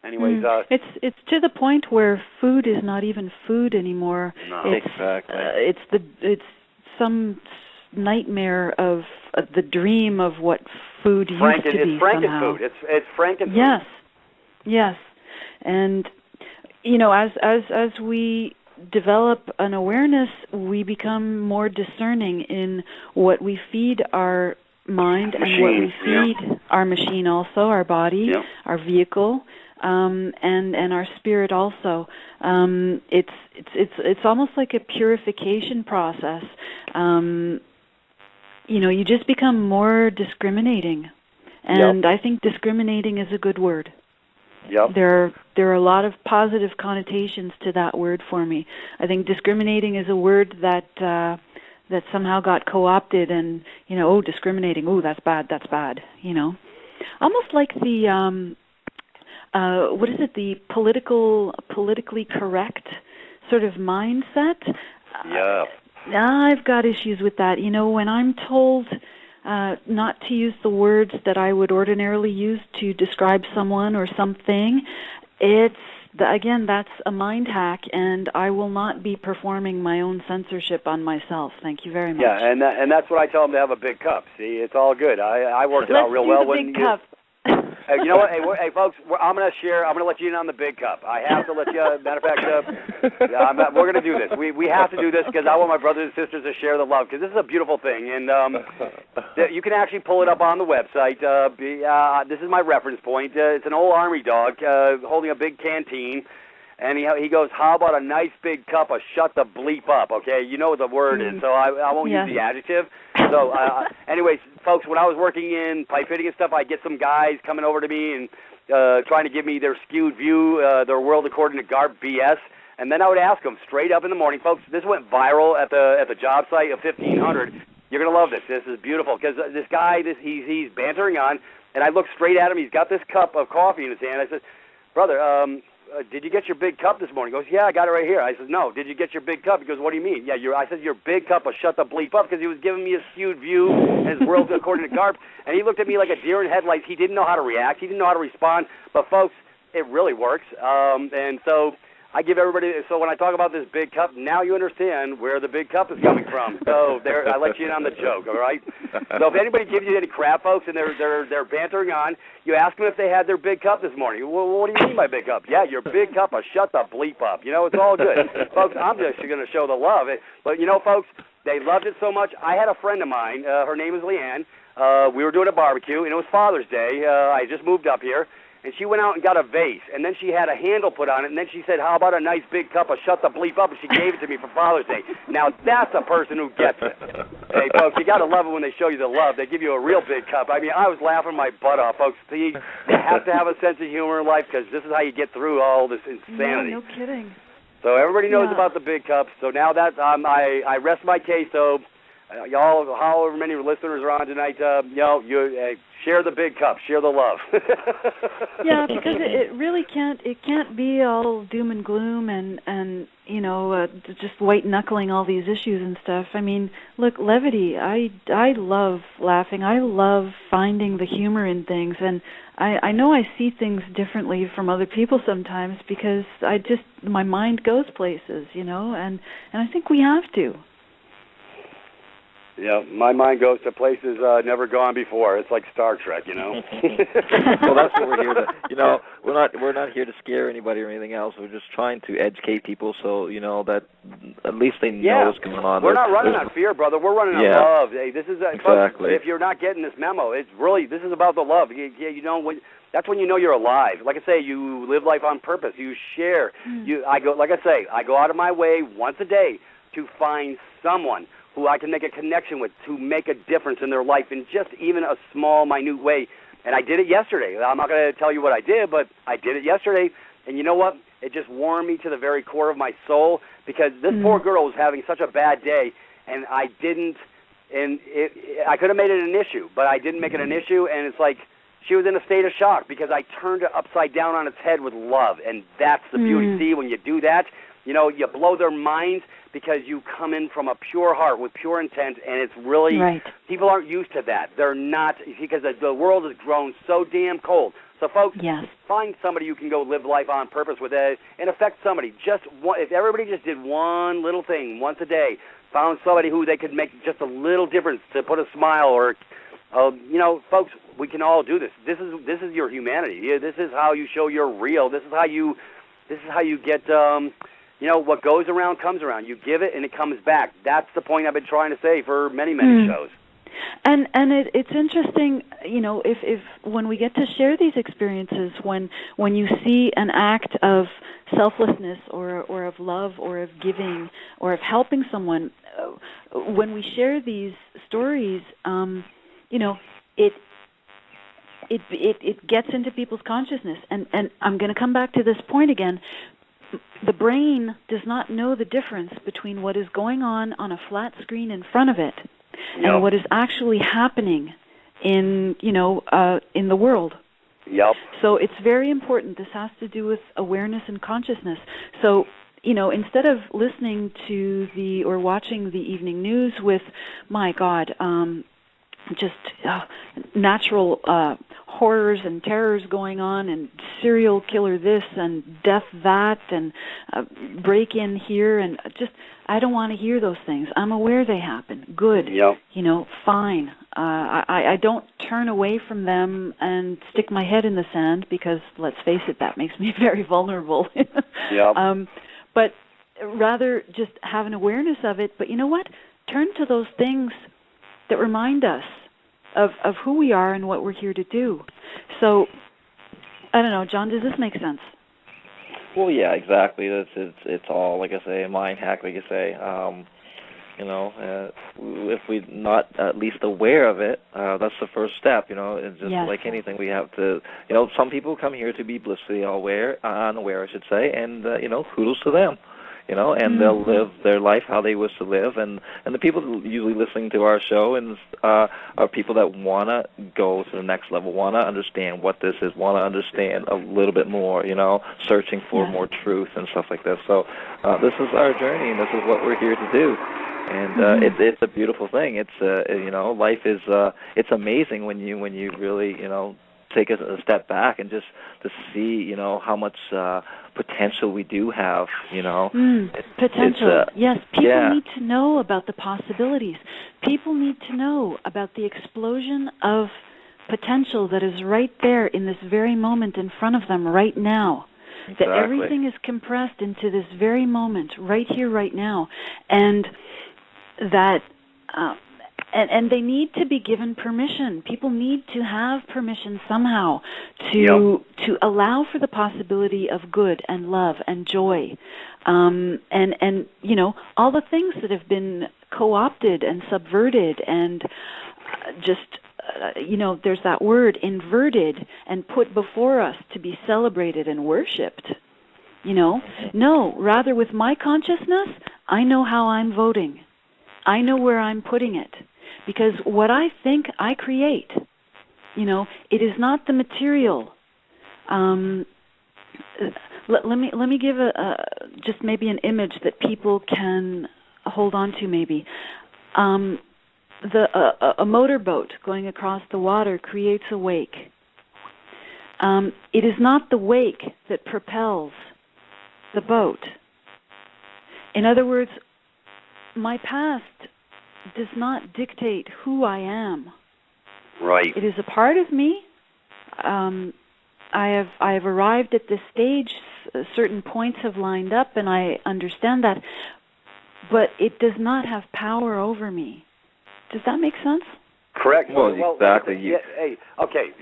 Anyways, it's to the point where food is not even food anymore. No, exactly. It's some nightmare of the dream of what food used to be. It's Frankenfood. It's Frankenfood. Yes, and as we develop an awareness, we become more discerning in what we feed our mind and what we feed our machine, also our body, our vehicle. And our spirit also. It's almost like a purification process. You just become more discriminating, and I think discriminating is a good word. Yep. There are a lot of positive connotations to that word for me. I think discriminating is a word that somehow got co-opted, and discriminating. Oh, that's bad. That's bad. Almost like the. What is it? The politically correct sort of mindset. Yeah. I've got issues with that. When I'm told not to use the words that I would ordinarily use to describe someone or something, that's a mind hack, and I will not be performing my own censorship on myself. Thank you very much. Yeah, and that's what I tell them to have a big cup. See, it's all good. I worked it out real well when big cup. You know what? Hey, folks, I'm going to let you in on the big cup. I have to let you. Matter of fact, we're going to do this. We have to do this because I want my brothers and sisters to share the love, because this is a beautiful thing, and you can actually pull it up on the website. This is my reference point. It's an old army dog holding a big canteen, And he goes, how about a nice big cup of shut the bleep up, okay? You know what the word is, so I won't use the adjective. So, anyways, folks, when I was working in pipe fitting and stuff, I'd get some guys coming over to me and trying to give me their skewed view, their world according to GARP BS. And then I would ask them straight up in the morning, folks, this went viral at the job site of 1500. You're going to love this. This is beautiful because this guy, he's bantering on, and I look straight at him. He's got this cup of coffee in his hand. I said, brother, did you get your big cup this morning? He goes, yeah, I got it right here. I said, no, did you get your big cup? He goes, what do you mean? Yeah, I said, your big cup of shut the bleep up, because he was giving me a skewed view and his world according to GARP, and he looked at me like a deer in headlights. He didn't know how to react. He didn't know how to respond. But, folks, it really works. And so I give everybody, so when I talk about this big cup, now you understand where the big cup is coming from. So there, I let you in on the joke, all right? So if anybody gives you any crap, folks, and they're bantering on, you ask them if they had their big cup this morning. Well, what do you mean by big cup? Yeah, your big cup of shut the bleep up. You know, it's all good. Folks, I'm just going to show the love. But, you know, folks, they loved it so much. I had a friend of mine, her name is Leanne. We were doing a barbecue, and it was Father's Day. I just moved up here. And she went out and got a vase, and then she had a handle put on it, and then she said, how about a nice big cup of shut the bleep up, and she gave it to me for Father's Day. Now, that's a person who gets it. Hey, folks, you got to love it when they show you the love. They give you a real big cup. I mean, I was laughing my butt off, folks. You have to have a sense of humor in life, because this is how you get through all this insanity. No kidding. So everybody knows about the big cups. So now that I rest my case, so y'all, however many listeners are on tonight, share the big cup, share the love. Yeah, because it really can't be all doom and gloom and just white knuckling all these issues and stuff. I mean, look, levity. I love laughing. I love finding the humor in things, and I know I see things differently from other people sometimes because my mind goes places, and I think we have to. Yeah, my mind goes to places never gone before. It's like Star Trek, Well, that's what we're here to. We're not here to scare anybody or anything else. We're just trying to educate people, so that at least they know what's going on. We're not running on fear, brother. We're running on love. Hey, this is exactly. Folks, if you're not getting this memo, it's really this is about the love. That's when you know you're alive. Like I say, you live life on purpose. You share. I go out of my way once a day to find someone who I can make a connection with, to make a difference in their life in just even a small, minute way. And I did it yesterday. I'm not going to tell you what I did, but I did it yesterday. And you know what? It just warmed me to the very core of my soul, because this poor girl was having such a bad day, and I didn't, and I could have made it an issue, but I didn't make it an issue, and it's like she was in a state of shock because I turned it upside down on its head with love, and that's the beauty. See, when you do that, you blow their minds, because you come in from a pure heart with pure intent, and it's really, people aren't used to that. They're not, because the world has grown so damn cold. So, folks, find somebody you can go live life on purpose with and affect somebody. If everybody just did one little thing once a day, found somebody who they could make just a little difference to put a smile or, folks, we can all do this. This is your humanity. This is how you show you're real. This is how you get, what goes around comes around. You give it and it comes back. That's the point I've been trying to say for many, many shows. And it's interesting, if when we get to share these experiences, when you see an act of selflessness or of love or of giving or of helping someone, when we share these stories, it gets into people's consciousness. And I'm going to come back to this point again. The brain does not know the difference between what is going on a flat screen in front of it and what is actually happening in the world. Yep. So it's very important. This has to do with awareness and consciousness. So, instead of listening to or watching the evening news with, my God, just natural horrors and terrors going on, and serial killer this and death that, and break in here, and I don't want to hear those things. I'm aware they happen. Good. Yep. Fine. I don't turn away from them and stick my head in the sand, because let's face it, that makes me very vulnerable. Yep. But rather just have an awareness of it. But you know what? Turn to those things that remind us of who we are and what we're here to do. So, I don't know, John, does this make sense? Well, yeah, exactly. It's all, like I say, a mind hack, like you say. If we're not at least aware of it, that's the first step. It's just Yes. like anything. We have to. Some people come here to be blissfully unaware, I should say, and kudos to them. And they'll live their life how they wish to live, and the people usually listening to our show are people that want to go to the next level, want to understand what this is, want to understand a little bit more, searching for more truth and stuff like this. So this is our journey, and this is what we're here to do. And it's a beautiful thing. It's life is it's amazing when you really take a step back and just to see how much potential we do have. Potential. Yes, people yeah. need to know about the possibilities. People need to know about the explosion of potential that is right there in this very moment in front of them right now. Exactly. That everything is compressed into this very moment right here, right now, and that and they need to be given permission. People need to have permission somehow to allow for the possibility of good and love and joy, and all the things that have been co-opted and subverted and there's that word inverted and put before us to be celebrated and worshipped. No, rather with my consciousness, I know how I'm voting. I know where I'm putting it. Because what I think, I create. It is not the material. Let me give just maybe an image that people can hold on to. Maybe a motorboat going across the water creates a wake. It is not the wake that propels the boat. In other words, my past does not dictate who I am. Right. It is a part of me. I have arrived at this stage. Certain points have lined up, and I understand that. But it does not have power over me. Does that make sense? Correct. Well, exactly.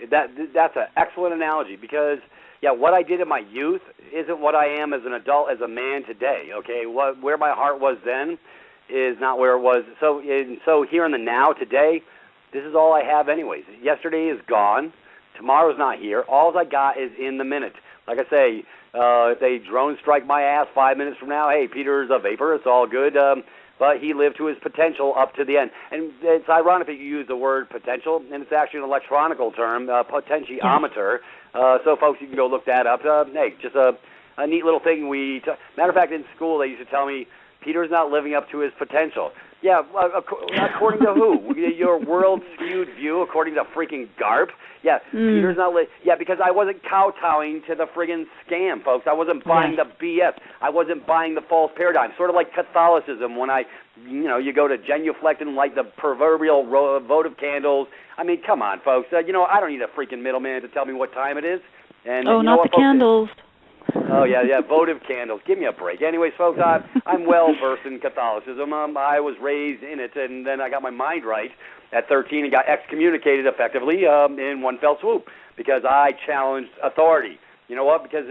That's an excellent analogy because what I did in my youth isn't what I am as an adult, as a man today. Okay, where my heart was then is not where it was. So here in the now today, this is all I have anyways. Yesterday is gone. Tomorrow's not here. All I got is in the minute. Like I say, if they drone strike my ass 5 minutes from now, hey, Peter's a vapor. It's all good. But he lived to his potential up to the end. And it's ironic that you use the word potential, and it's actually an electronical term, potentiometer. So, folks, you can go look that up. Hey, just a neat little thing. Matter of fact, in school, they used to tell me, Peter's not living up to his potential. Yeah, according to who? Your world-skewed view, according to freaking GARP? Yeah, Peter's not because I wasn't kowtowing to the friggin' scam, folks. I wasn't buying the BS. I wasn't buying the false paradigm. Sort of like Catholicism when you go to genuflect and light the proverbial votive candles. I mean, come on, folks. I don't need a freaking middleman to tell me what time it is. And not the candles. Oh, yeah, votive candles. Give me a break. Anyways, folks, I'm well-versed in Catholicism. I was raised in it, and then I got my mind right at 13 and got excommunicated effectively in one fell swoop because I challenged authority. You know what? Because,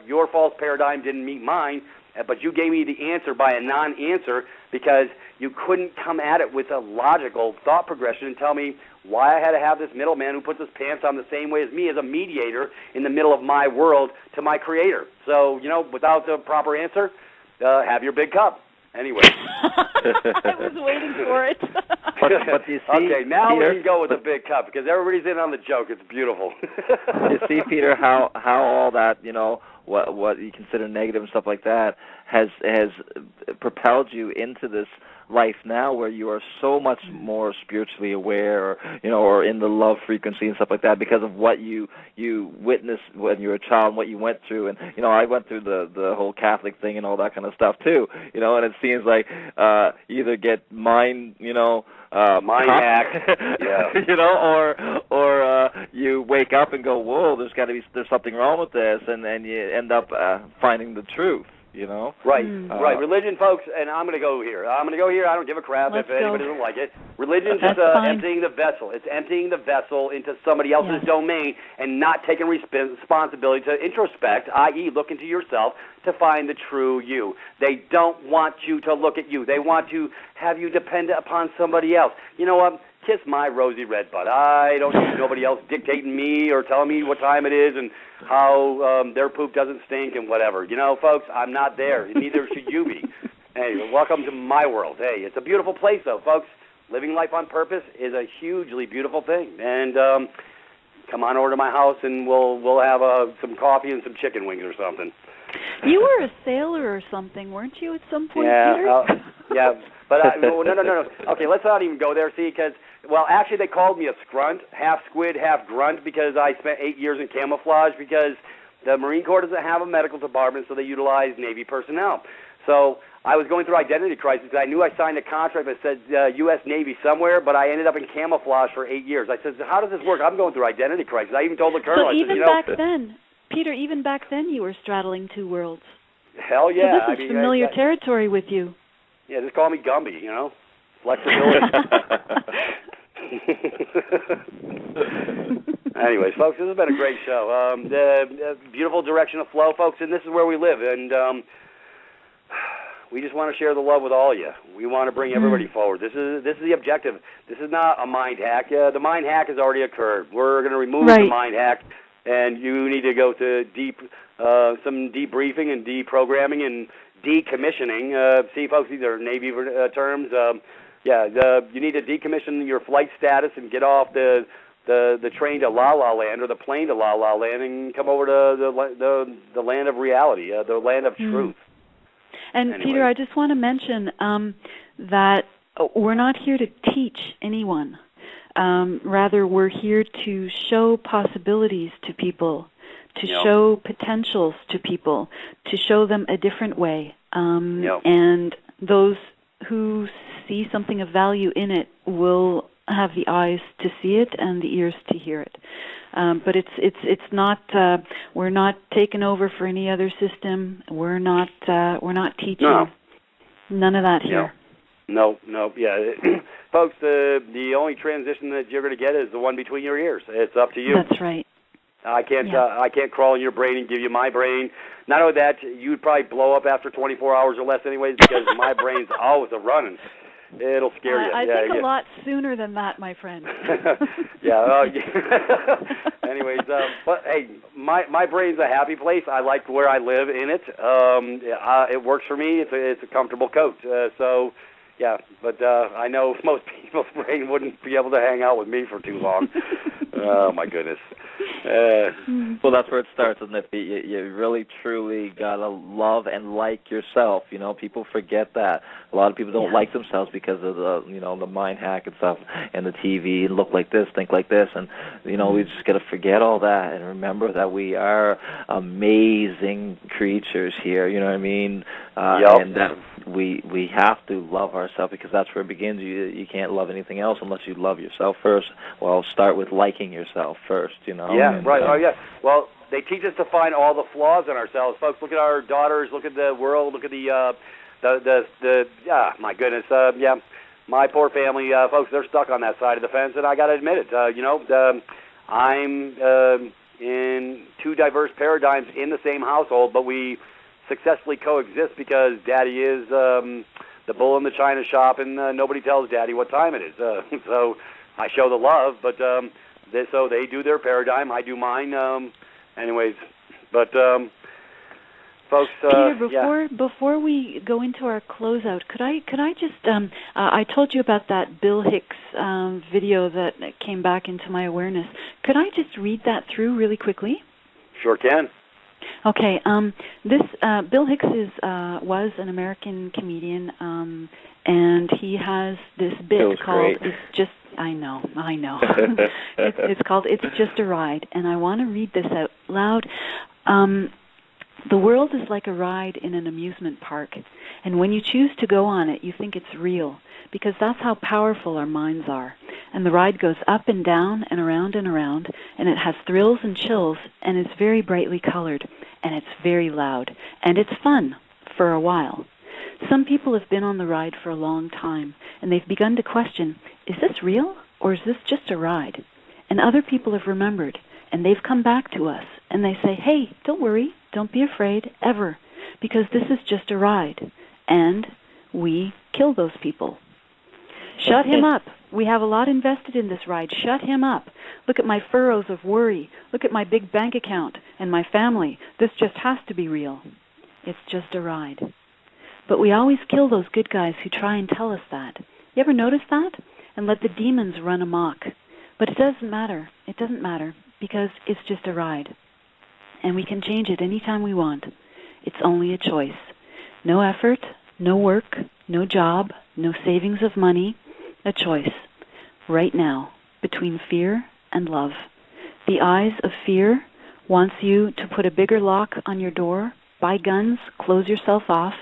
your false paradigm didn't meet mine, but you gave me the answer by a non-answer because you couldn't come at it with a logical thought progression and tell me why I had to have this middleman who puts his pants on the same way as me as a mediator in the middle of my world to my creator. So, without the proper answer, have your big cup. Anyway. I was waiting for it. But you see, okay, now Peter, we can go with the big cup because everybody's in on the joke. It's beautiful. You see, Peter, how all that, what you consider negative and stuff like that has propelled you into this life now where you are so much more spiritually aware or in the love frequency and stuff like that because of what you witnessed when you were a child and what you went through. And I went through the whole Catholic thing and all that kind of stuff too, and it seems like either get mind hacked, or you wake up and go, whoa, there's something wrong with this, and then you end up finding the truth. you know? Right, right. Religion, folks, and I'm going to go here. I don't give a crap if anybody doesn't like it. Religion's just emptying the vessel. It's emptying the vessel into somebody else's domain and not taking responsibility to introspect, i.e. look into yourself to find the true you. They don't want you to look at you. They want to have you dependent upon somebody else. You know what? Kiss my rosy red butt. I don't need nobody else dictating me or telling me what time it is and how their poop doesn't stink and whatever. You know, folks, I'm not there. Neither should you be. Hey, welcome to my world. Hey, it's a beautiful place, though, folks. Living life on purpose is a hugely beautiful thing. And come on over to my house, and we'll have some coffee and some chicken wings or something. You were a sailor or something, weren't you, at some point, Peter? Yeah, but no. Okay, let's not even go there, see, because, well, actually they called me a scrunt, half squid, half grunt, because I spent 8 years in camouflage, because the Marine Corps doesn't have a medical department, so they utilize Navy personnel. So I was going through identity crisis. I knew I signed a contract that said U.S. Navy somewhere, but I ended up in camouflage for 8 years. I said, how does this work? I'm going through identity crisis. I even told the colonel. So even back then, Peter, even back then you were straddling two worlds. Hell yeah. So this is familiar territory with you. Yeah, just call me Gumby, you know? Flexibility. Anyways, folks, this has been a great show. Beautiful direction of flow, folks, and this is where we live. And we just want to share the love with all of you. We want to bring everybody forward. This is the objective. This is not a mind hack. The mind hack has already occurred. We're going to remove the mind hack, and you need to go to some debriefing and deprogramming and decommissioning. See, folks, these are Navy terms. You need to decommission your flight status and get off the train to La La Land or the plane to La La Land and come over to the land of reality, the land of truth. And anyway. Peter, I just want to mention that we're not here to teach anyone. Rather, we're here to show possibilities to people, to show potentials to people, to show them a different way. And those who see something of value in it will have the eyes to see it and the ears to hear it. But it's not. We're not taking over for any other system. We're not teaching. No. None of that here. No. Yeah, folks. The only transition that you're going to get is the one between your ears. It's up to you. That's right. I can't crawl in your brain and give you my brain. Not only that, you'd probably blow up after 24 hours or less, anyways, because my brain's always a running. It'll scare you. I think a lot sooner than that, my friend. Anyways, but hey, my brain's a happy place. I like where I live in it. It works for me. It's a comfortable coat. But I know most people's brain wouldn't be able to hang out with me for too long. Oh my goodness. Well, that's where it starts, isn't it? You really, truly gotta love and like yourself. You know, people forget that. A lot of people don't like themselves because of the mind hack and stuff, and the TV, and look like this, think like this, and we just gotta forget all that and remember that we are amazing creatures here. You know what I mean? And that we have to love ourselves, because that's where it begins. You can't love anything else unless you love yourself first. Well, start with liking yourself first. Yeah, right. Oh, yeah. Well, they teach us to find all the flaws in ourselves, folks. Look at our daughters. Look at the world. Look at my goodness. My poor family, folks. They're stuck on that side of the fence, and I got to admit it. I'm in two diverse paradigms in the same household, but we successfully coexist because Daddy is the bull in the china shop, and nobody tells Daddy what time it is. So I show the love, but so they do their paradigm, I do mine. Anyways, but folks, Peter, before we go into our closeout, could I just I told you about that Bill Hicks video that came back into my awareness. Could I just read that through really quickly? Sure can. Okay, this Bill Hicks was an American comedian, and he has this bit called great. "It's Just." I know. It's called "It's Just a Ride," and I want to read this out loud. The world is like a ride in an amusement park, and when you choose to go on it, you think it's real, because that's how powerful our minds are. And the ride goes up and down and around, and it has thrills and chills, and it's very brightly colored, and it's very loud, and it's fun for a while. Some people have been on the ride for a long time, and they've begun to question, is this real, or is this just a ride? And other people have remembered, and they've come back to us, and they say, hey, don't worry, don't be afraid, ever, because this is just a ride. And we kill those people. Shut him up. We have a lot invested in this ride. Shut him up. Look at my furrows of worry. Look at my big bank account and my family. This just has to be real. It's just a ride. But we always kill those good guys who try and tell us that. You ever notice that? And let the demons run amok. But it doesn't matter. It doesn't matter because it's just a ride. And we can change it anytime we want. It's only a choice. No effort, no work, no job, no savings of money. A choice. Right now, between fear and love. The eyes of fear wants you to put a bigger lock on your door, buy guns, close yourself off.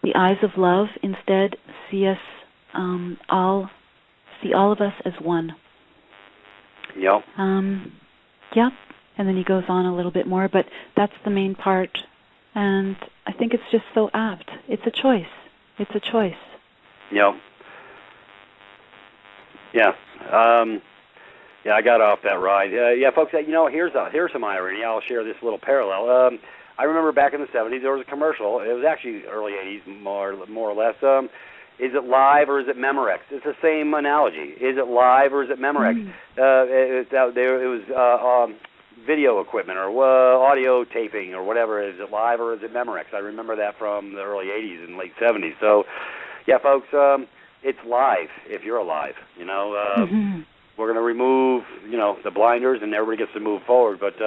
The eyes of love instead see us all of us as one. Yep. Yep. And then he goes on a little bit more, but that's the main part. And I think it's just so apt. It's a choice. It's a choice. Yep. Yeah. I got off that ride. Folks, here's some irony. I'll share this little parallel. I remember back in the 70s, there was a commercial. It was actually early 80s, more or less. Is it live or is it Memorex? It's the same analogy. Is it live or is it Memorex? It was video equipment or audio taping or whatever. Is it live or is it Memorex? I remember that from the early 80s and late 70s. So, yeah, folks, it's live if you're alive. We're going to remove, the blinders and everybody gets to move forward. But,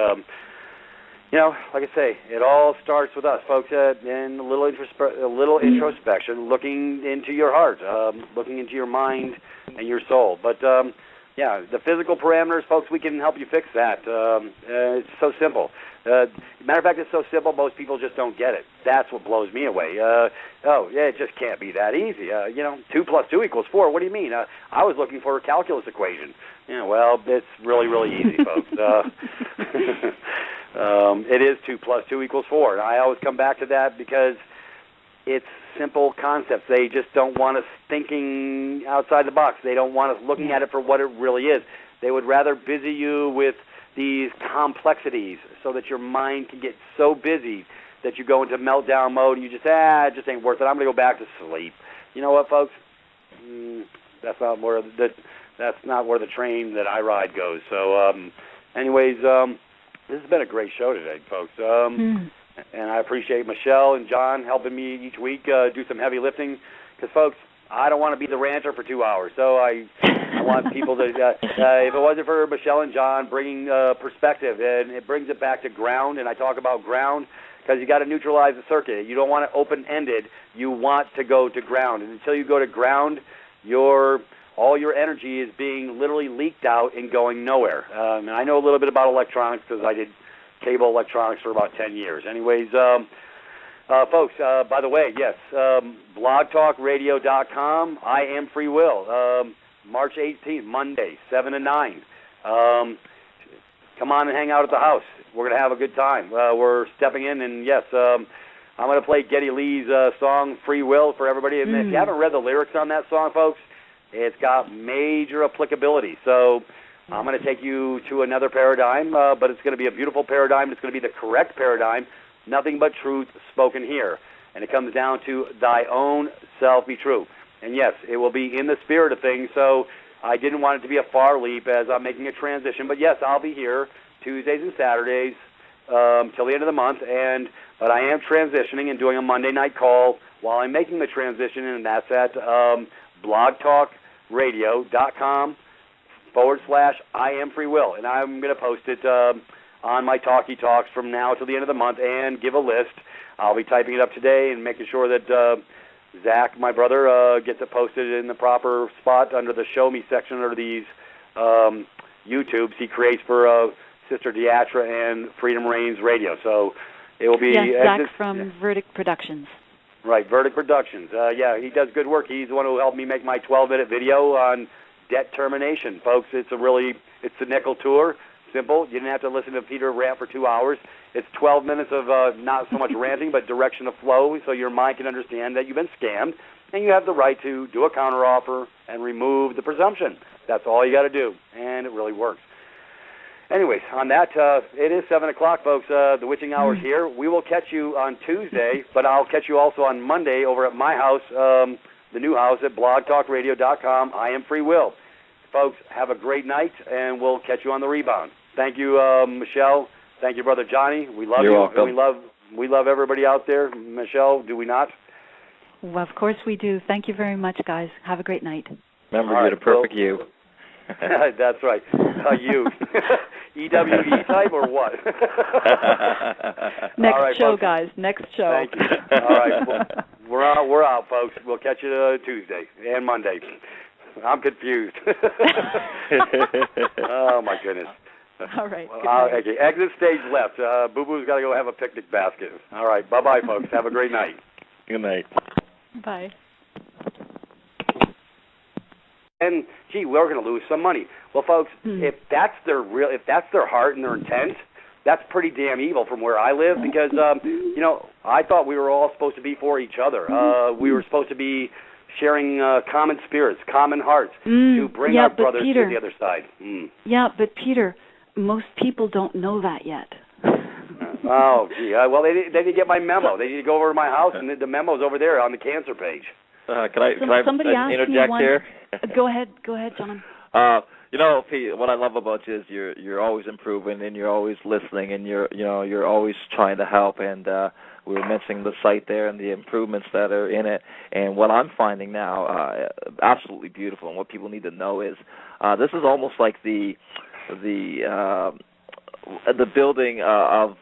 like I say, it all starts with us, folks, and a little introspection, looking into your heart, looking into your mind and your soul. But, the physical parameters, folks, we can help you fix that. It's so simple. Matter of fact, it's so simple, most people just don't get it. That's what blows me away. It just can't be that easy. 2 + 2 = 4. What do you mean? I was looking for a calculus equation. Well, it's really, really easy, folks. It is 2 + 2 = 4. And I always come back to that because it's simple concepts. They just don't want us thinking outside the box. They don't want us looking at it for what it really is. They would rather busy you with these complexities so that your mind can get so busy that you go into meltdown mode and you just, it just ain't worth it. I'm going to go back to sleep. You know what, folks? That's not where the train that I ride goes. So, anyways, this has been a great show today, folks. And I appreciate Michelle and John helping me each week do some heavy lifting. Because, folks, I don't want to be the ranter for 2 hours. So I want people to, if it wasn't for Michelle and John bringing perspective, and it brings it back to ground, and I talk about ground because you got to neutralize the circuit. You don't want it open-ended. You want to go to ground. And until you go to ground, all your energy is being literally leaked out and going nowhere. And I know a little bit about electronics because I did cable electronics for about 10 years. Anyways, folks, by the way, yes, blogtalkradio.com, I Am Free Will, March 18th, Monday, 7 to 9. Come on and hang out at the house. We're going to have a good time. We're stepping in, and yes, I'm going to play Geddy Lee's song, Free Will, for everybody. And if you haven't read the lyrics on that song, folks, it's got major applicability. So I'm going to take you to another paradigm, but it's going to be a beautiful paradigm. It's going to be the correct paradigm. Nothing but truth spoken here. And it comes down to thy own self be true. And yes, it will be in the spirit of things, so I didn't want it to be a far leap as I'm making a transition. But yes, I'll be here Tuesdays and Saturdays till the end of the month. But I am transitioning and doing a Monday night call while I'm making the transition, and that's at blogtalkradio.com /I Am Free Will. And I'm going to post it on my Talkie Talks from now till the end of the month and give a list. I'll be typing it up today and making sure that Zach, my brother, gets it posted in the proper spot under the Show Me section under these YouTubes he creates for Sister Deatra and Freedom Reigns Radio. So it will be... Yes, Zach from Verdict Productions. Right, Verdict Productions. He does good work. He's the one who helped me make my 12-minute video on debt termination. Folks, it's the nickel tour. Simple. You didn't have to listen to Peter rant for 2 hours. It's 12 minutes of not so much ranting, but direction of flow, so your mind can understand that you've been scammed, and you have the right to do a counteroffer and remove the presumption. That's all you got to do, and it really works. Anyways, on that, it is 7 o'clock, folks. The witching hour's here. We will catch you on Tuesday, but I'll catch you also on Monday over at my house, the new house at blogtalkradio.com. I am Free Will. Folks, have a great night, and we'll catch you on the rebound. Thank you, Michelle. Thank you, Brother Johnny. We love You're you. welcome. And we love everybody out there. Michelle, do we not? Well, of course we do. Thank you very much, guys. Have a great night. Remember, you're the perfect you. That's right. You. EWE type or what? Next show, folks. Guys. Next show. Thank you. All right. Well, we're out, folks. We'll catch you Tuesday and Monday. I'm confused. Oh, my goodness. All right. Okay. Exit stage left. Boo Boo's got to go have a picnic basket. All right. Bye-bye, folks. Have a great night. Good night. Bye. And gee, we're going to lose some money. Well, folks, if that's their heart and their intent, that's pretty damn evil from where I live. Because I thought we were all supposed to be for each other. We were supposed to be sharing common spirits, common hearts, to bring our brothers to the other side. Yeah, but Peter, most people don't know that yet. Oh, gee. Well, they didn't get my memo. They need to go over to my house, and the memo's over there on the cancer page. Can I interject here? Go ahead, John. Pete, what I love about you is you're always improving, and you're always listening, and you're always trying to help. And we were mentioning the site there and the improvements that are in it. And what I'm finding now, absolutely beautiful. And what people need to know is this is almost like the building of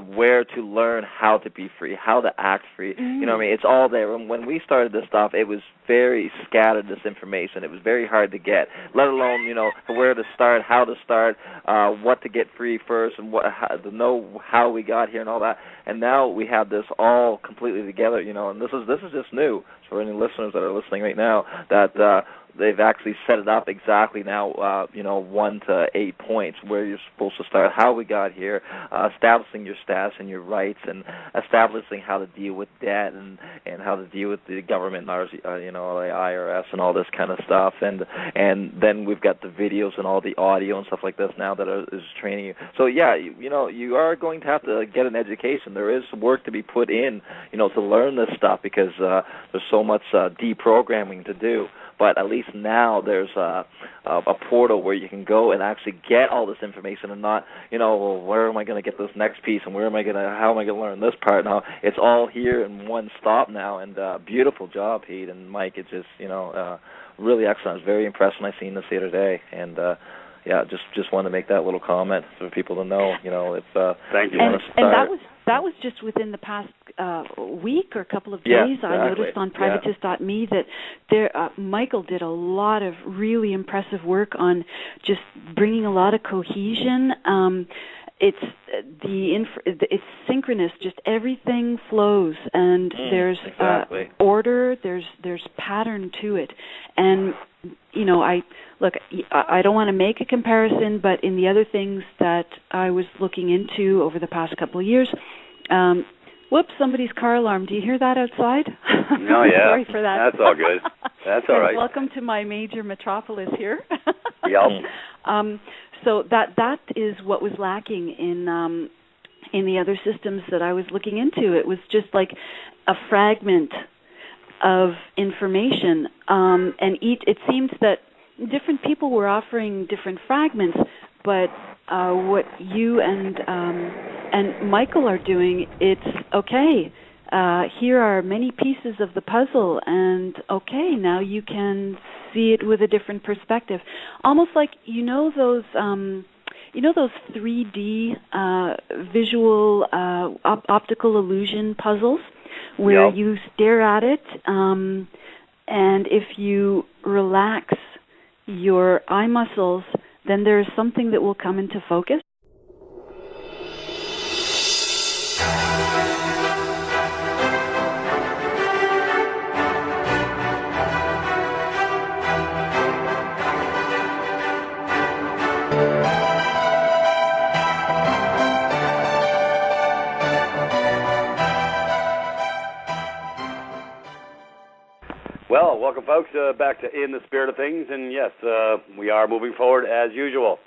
where to learn how to be free, how to act free. You know what I mean? It's all there. And when we started this stuff, it was very scattered, this information. It was very hard to get, let alone, where to start, how to start, what to get free first, and to know how we got here and all that. And now we have this all completely together, and this is just new. So for any listeners that are listening right now, that they've actually set it up exactly now, 1 to 8 points where you're supposed to start, how we got here, establishing your status and your rights, and establishing how to deal with debt and how to deal with the government, the IRS and all this kind of stuff. And then we've got the videos and all the audio and stuff like this now that is training you. So yeah, you are going to have to get an education. There is work to be put in, to learn this stuff because there's so much deprogramming to do. But at least now there's a portal where you can go and actually get all this information and not, well, where am I going to get this next piece and how am I going to learn this part now? It's all here in one stop now, and beautiful job, Pete and Mike. It's just, really excellent. I was very impressed when I seen this the other day, and just wanted to make that little comment for people to know, if Thank you. And that was just within the past week or couple of days. Yeah, exactly. I noticed on privatist.me that Michael did a lot of really impressive work on just bringing a lot of cohesion. It's it's synchronous. Just everything flows, and there's order. There's pattern to it, and I don't want to make a comparison, but in the other things that I was looking into over the past couple of years, whoops, somebody's car alarm. Do you hear that outside? Oh, yeah. Sorry for that. That's all good. That's all right. Welcome to my major metropolis here. Yep. So that is what was lacking in the other systems that I was looking into. It was just like a fragment of information, and it seems that different people were offering different fragments, but what you and Michael are doing, it's okay. Here are many pieces of the puzzle, and okay, now you can see it with a different perspective. Almost like those 3D visual optical illusion puzzles, where you stare at it, and if you relax your eye muscles, then there is something that will come into focus. Well, welcome, folks, back to In the Spirit of Things. And yes, we are moving forward as usual.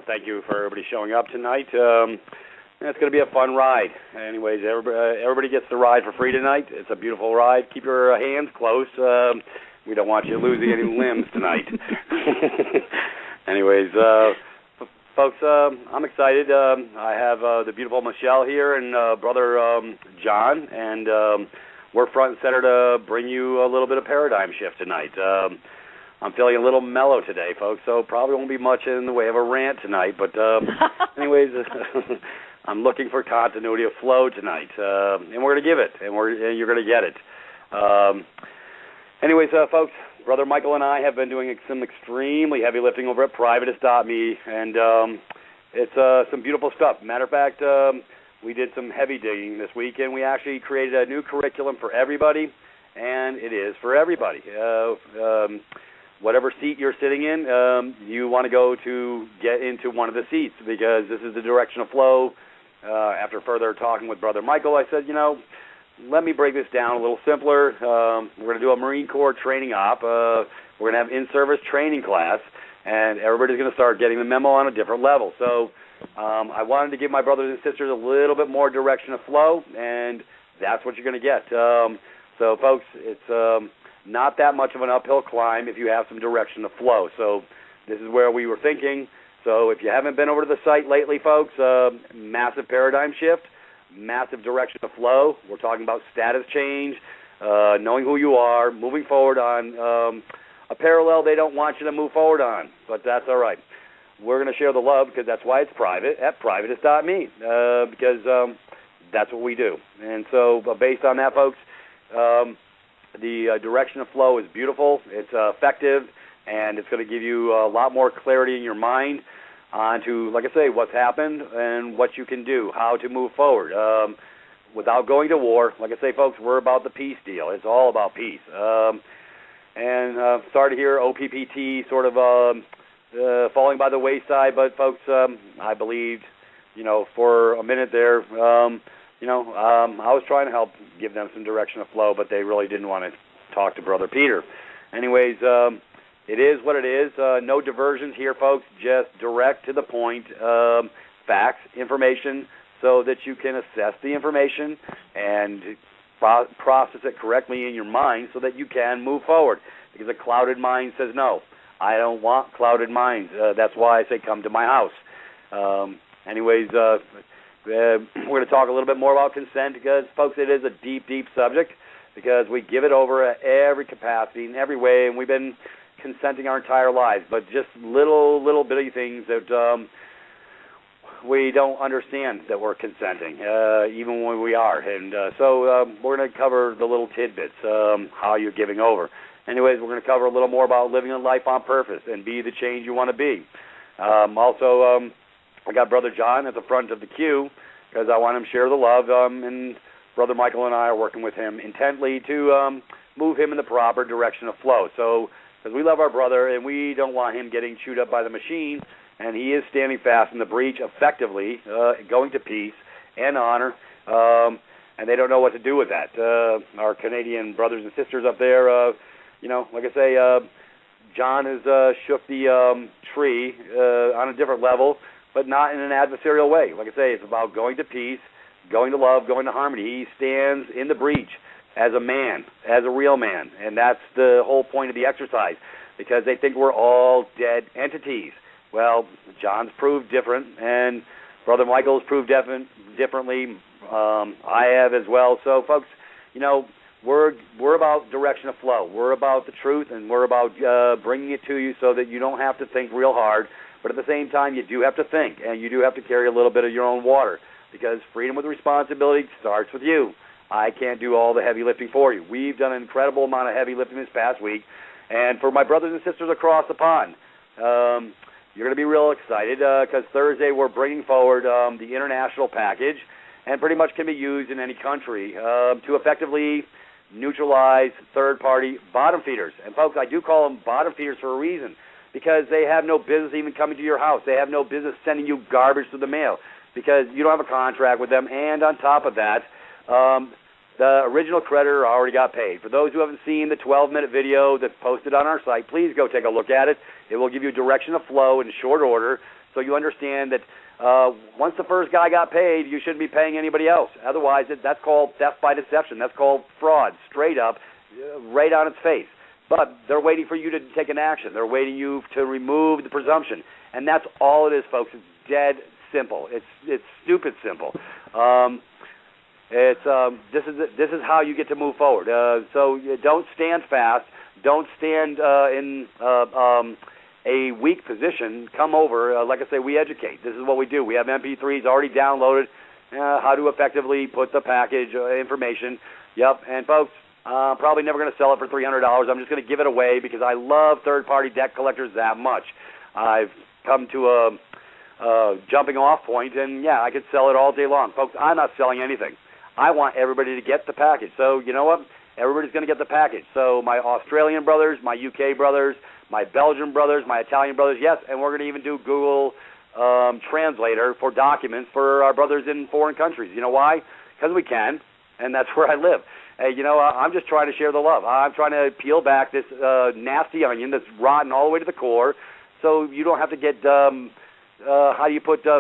Thank you for everybody showing up tonight. It's going to be a fun ride. Anyways, everybody gets to ride for free tonight. It's a beautiful ride. Keep your hands close. We don't want you losing any limbs tonight. Anyways, folks, I'm excited. I have the beautiful Michelle here and Brother John, and we're front and center to bring you a little bit of paradigm shift tonight. I'm feeling a little mellow today, folks, so probably won't be much in the way of a rant tonight. But anyways, I'm looking for continuity of flow tonight, and we're going to give it, and you're going to get it. Anyways, folks, Brother Michael and I have been doing some extremely heavy lifting over at privatist.me, and it's some beautiful stuff. Matter of fact, we did some heavy digging this week, and we actually created a new curriculum for everybody, and it is for everybody. Whatever seat you're sitting in, you want to go to get into one of the seats, because this is the direction of flow. After further talking with Brother Michael, I said, let me break this down a little simpler. We're going to do a Marine Corps training op. We're going to have in-service training class, and everybody's going to start getting the memo on a different level. So I wanted to give my brothers and sisters a little bit more direction of flow, and that's what you're going to get. So, folks, it's not that much of an uphill climb if you have some direction of flow. So this is where we were thinking. So if you haven't been over to the site lately, folks, massive paradigm shift, massive direction of flow. We're talking about status change, knowing who you are, moving forward on a parallel they don't want you to move forward on, but that's all right. We're going to share the love, because that's why it's private, at privatist.me, because that's what we do. And so based on that, folks, the direction of flow is beautiful, it's effective, and it's going to give you a lot more clarity in your mind onto, like I say, what's happened and what you can do, how to move forward without going to war. Like I say, folks, we're about the peace deal. It's all about peace. And sorry to hear OPPT sort of falling by the wayside, but folks, I believed, for a minute there, I was trying to help give them some direction of flow, but they really didn't want to talk to Brother Peter. Anyways, it is what it is. No diversions here, folks. Just direct to the point, facts, information, so that you can assess the information and process it correctly in your mind so that you can move forward. Because a clouded mind says no. I don't want clouded minds. That's why I say come to my house. Anyways, we're going to talk a little bit more about consent because, folks, it is a deep, deep subject because we give it over at every capacity in every way, and we've been consenting our entire lives, but just little bitty things that we don't understand that we're consenting, even when we are. And so we're going to cover the little tidbits, how you're giving over. Anyways, we're going to cover a little more about living a life on purpose and be the change you want to be. Also, I got Brother John at the front of the queue because I want him to share the love, and Brother Michael and I are working with him intently to move him in the proper direction of flow. So, because we love our brother and we don't want him getting chewed up by the machine, and he is standing fast in the breach effectively, going to peace and honor, and they don't know what to do with that. Our Canadian brothers and sisters up there, like I say, John has shook the tree on a different level, but not in an adversarial way. Like I say, it's about going to peace, going to love, going to harmony. He stands in the breach as a man, as a real man, and that's the whole point of the exercise, because they think we're all dead entities. Well, John's proved different, and Brother Michael's proved differently. I have as well. So, folks, we're about direction of flow. We're about the truth, and we're about bringing it to you so that you don't have to think real hard. But at the same time, you do have to think, and you do have to carry a little bit of your own water, because freedom with responsibility starts with you. I can't do all the heavy lifting for you. We've done an incredible amount of heavy lifting this past week. And for my brothers and sisters across the pond, you're going to be real excited because Thursday we're bringing forward the international package, and pretty much can be used in any country to effectively neutralize third-party bottom feeders. And, folks, I do call them bottom feeders for a reason, because they have no business even coming to your house. They have no business sending you garbage through the mail because you don't have a contract with them. And on top of that, The original creditor already got paid. For those who haven't seen the 12-minute video that's posted on our site, please go take a look at it. It will give you direction of flow in short order so you understand that once the first guy got paid, you shouldn't be paying anybody else. Otherwise, that's called theft by deception. That's called fraud, straight up, right on its face. But they're waiting for you to take an action. They're waiting you to remove the presumption. And that's all it is, folks. It's dead simple. It's stupid simple. This is how you get to move forward. So you don't stand fast. Don't stand in a weak position. Come over. Like I say, we educate. This is what we do. We have MP3s already downloaded. How to effectively put the package information. Yep. And folks, probably never going to sell it for $300. I'm just going to give it away because I love third-party deck collectors that much. I've come to a jumping off point, and yeah, I could sell it all day long. Folks, I'm not selling anything. I want everybody to get the package. So you know what? Everybody's going to get the package. So my Australian brothers, my UK brothers, my Belgian brothers, my Italian brothers, yes, and we're going to even do Google Translator for documents for our brothers in foreign countries. You know why? Because we can, and that's where I live. Hey, you know, I'm just trying to share the love. I'm trying to peel back this nasty onion that's rotten all the way to the core so you don't have to get,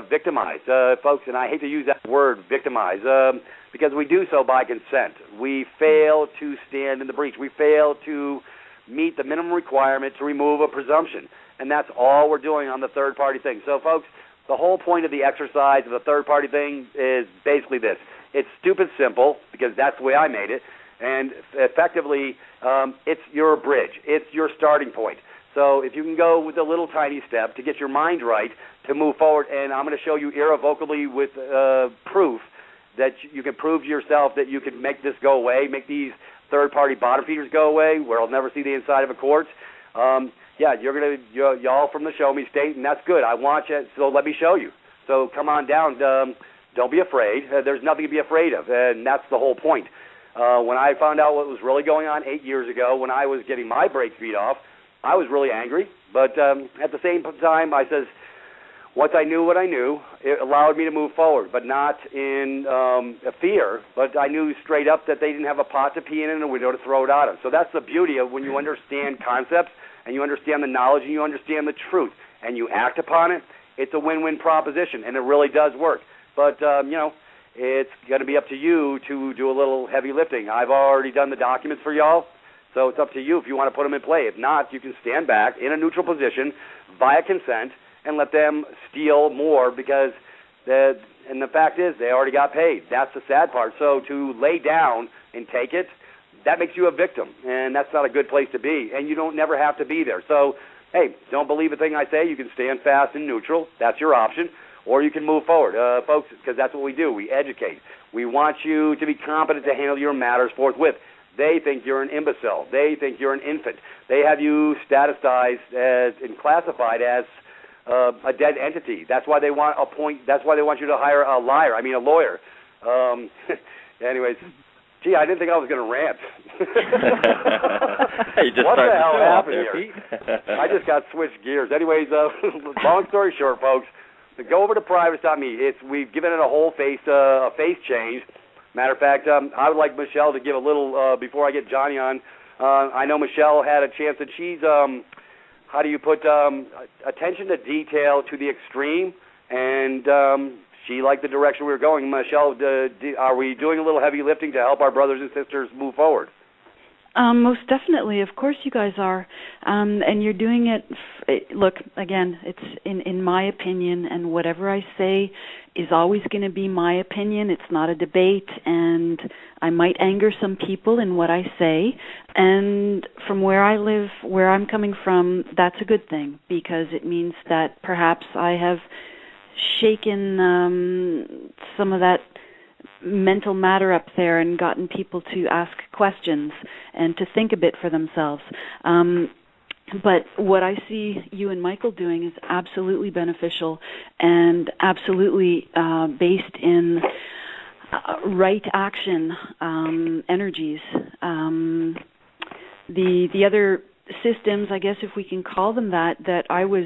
victimized, folks, and I hate to use that word, victimized, because we do so by consent. We fail to stand in the breach. We fail to meet the minimum requirement to remove a presumption, and that's all we're doing on the third-party thing. So, folks, the whole point of the exercise of the third-party thing is basically this. It's stupid simple because that's the way I made it, and effectively it's your bridge. It's your starting point. So if you can go with a little tiny step to get your mind right to move forward, and I'm going to show you irrevocably with proof that you can prove to yourself that you can make this go away, make these third-party bottom feeders go away where I'll never see the inside of a quartz. Yeah, y'all from the Show Me State, and that's good. I want you, so let me show you. So come on down. Don't be afraid. There's nothing to be afraid of, and that's the whole point. When I found out what was really going on 8 years ago, when I was getting my brakes beat off, I was really angry. But at the same time, I says, once I knew what I knew, it allowed me to move forward, but not in fear. But I knew straight up that they didn't have a pot to pee in and a window to throw it out of. So that's the beauty of when you understand concepts and you understand the knowledge and you understand the truth and you act upon it. It's a win-win proposition, and it really does work. But, it's going to be up to you to do a little heavy lifting. I've already done the documents for y'all, so it's up to you if you want to put them in play. If not, you can stand back in a neutral position via consent and let them steal more because the fact is they already got paid. That's the sad part. So to lay down and take it, that makes you a victim, and that's not a good place to be, and you don't never have to be there. So, hey, don't believe a thing I say. You can stand fast and neutral. That's your option. Or you can move forward, folks, because that's what we do. We educate. We want you to be competent to handle your matters forthwith. They think you're an imbecile. They think you're an infant. They have you statusized as and classified as a dead entity. That's why they want That's why they want you to hire a lawyer. Anyways, gee, I didn't think I was going to rant. What the hell happened here? I just got switched gears. Anyways, long story short, folks. Go over to privates.me. We've given it a whole face change. Matter of fact, I would like Michelle to give a little before I get Johnny on. I know Michelle had a chance that she's attention to detail to the extreme, and she liked the direction we were going. Michelle, are we doing a little heavy lifting to help our brothers and sisters move forward? Most definitely. Of course you guys are. And you're doing it, look, again, it's in my opinion, and whatever I say is always going to be my opinion. It's not a debate, and I might anger some people in what I say. And from where I live, where I'm coming from, that's a good thing, because it means that perhaps I have shaken some of that mental matter up there and gotten people to ask questions and to think a bit for themselves. But what I see you and Michael doing is absolutely beneficial and absolutely based in right action energies. The other systems, I guess if we can call them that I was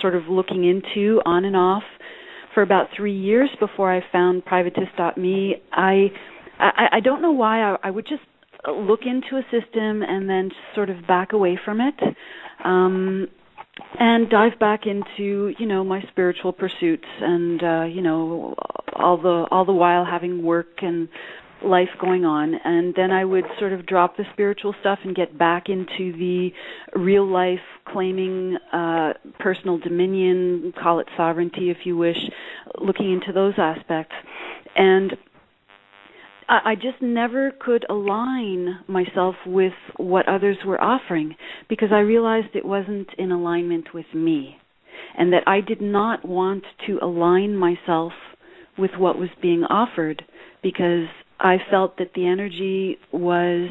sort of looking into on and off for about 3 years before I found privatist.me, I I don't know why I would just look into a system and then sort of back away from it, and dive back into, you know, my spiritual pursuits, and you know, all the while having work and life going on. And then I would sort of drop the spiritual stuff and get back into the real life, claiming personal dominion, call it sovereignty if you wish, looking into those aspects. And I just never could align myself with what others were offering, because I realized it wasn't in alignment with me, and that I did not want to align myself with what was being offered, because I felt that the energy was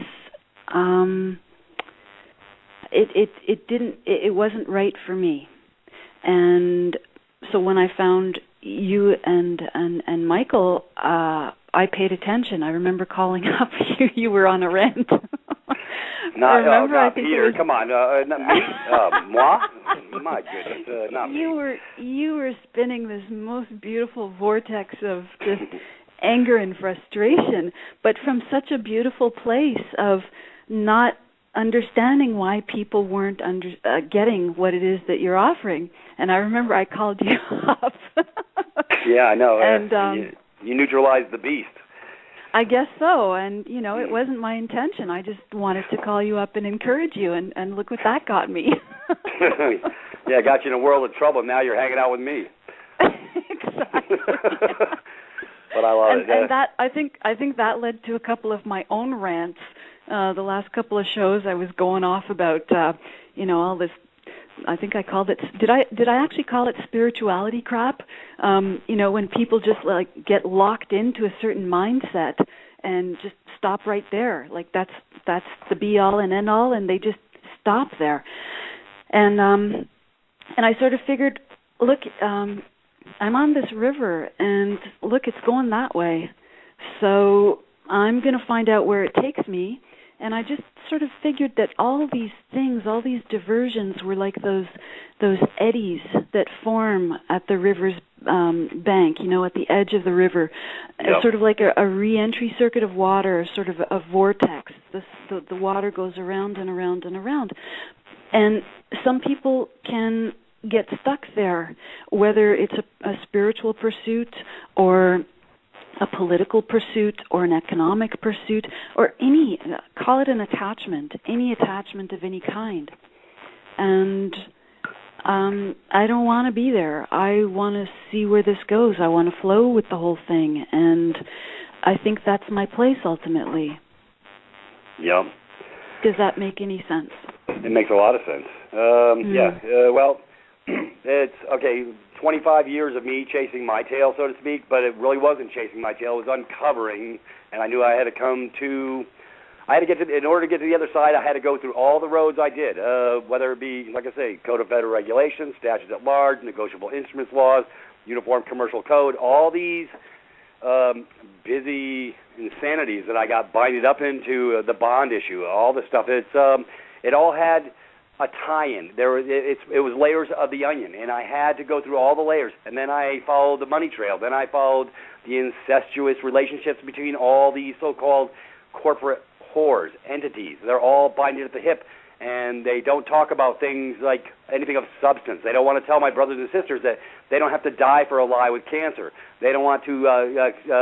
it wasn't right for me. And so when I found you and Michael, I paid attention. I remember calling up you. You were on a rant. Not Peter. Come on, not me. Moi? My goodness, not me. You were spinning this most beautiful vortex of just anger and frustration, but from such a beautiful place of not understanding why people weren't getting what it is that you're offering. And I remember I called you up. Yeah, I know. And you neutralized the beast. I guess so. And, you know, it wasn't my intention. I just wanted to call you up and encourage you, and look what that got me. Yeah, I got you in a world of trouble. Now you're hanging out with me. Exactly. But I love it. And that, I think that led to a couple of my own rants. The last couple of shows I was going off about, you know, all this. I think I called it. Did I actually call it spirituality crap? You know, when people just like get locked into a certain mindset and just stop right there. Like that's the be all and end all, and they just stop there. And I sort of figured, look, I'm on this river, and look, it's going that way. So I'm going to find out where it takes me. And I just sort of figured that all these things, all these diversions were like those eddies that form at the river's bank, you know, at the edge of the river. Yep. Sort of like a re-entry circuit of water, sort of a vortex. The water goes around and around and around. And some people can get stuck there, whether it's a spiritual pursuit or a political pursuit or an economic pursuit, or any, call it an attachment, any attachment of any kind. And I don't want to be there. I want to see where this goes. I want to flow with the whole thing, and I think that's my place ultimately. Yeah. Does that make any sense? It makes a lot of sense. Yeah. Well, it's okay. 25 years of me chasing my tail, so to speak, but it really wasn't chasing my tail. It was uncovering, and I knew I had to in order to get to the other side, I had to go through all the roads I did, whether it be, like I say, Code of Federal Regulations, statutes at large, negotiable instruments laws, Uniform Commercial Code, all these busy insanities that I got binded up into, the bond issue, all this stuff. It all had a tie-in. It was layers of the onion, and I had to go through all the layers. And then I followed the money trail. Then I followed the incestuous relationships between all these so-called corporate whores, entities. They're all binded at the hip, and they don't talk about things like anything of substance. They don't want to tell my brothers and sisters that they don't have to die for a lie with cancer. They don't want to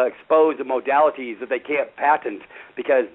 expose the modalities that they can't patent, because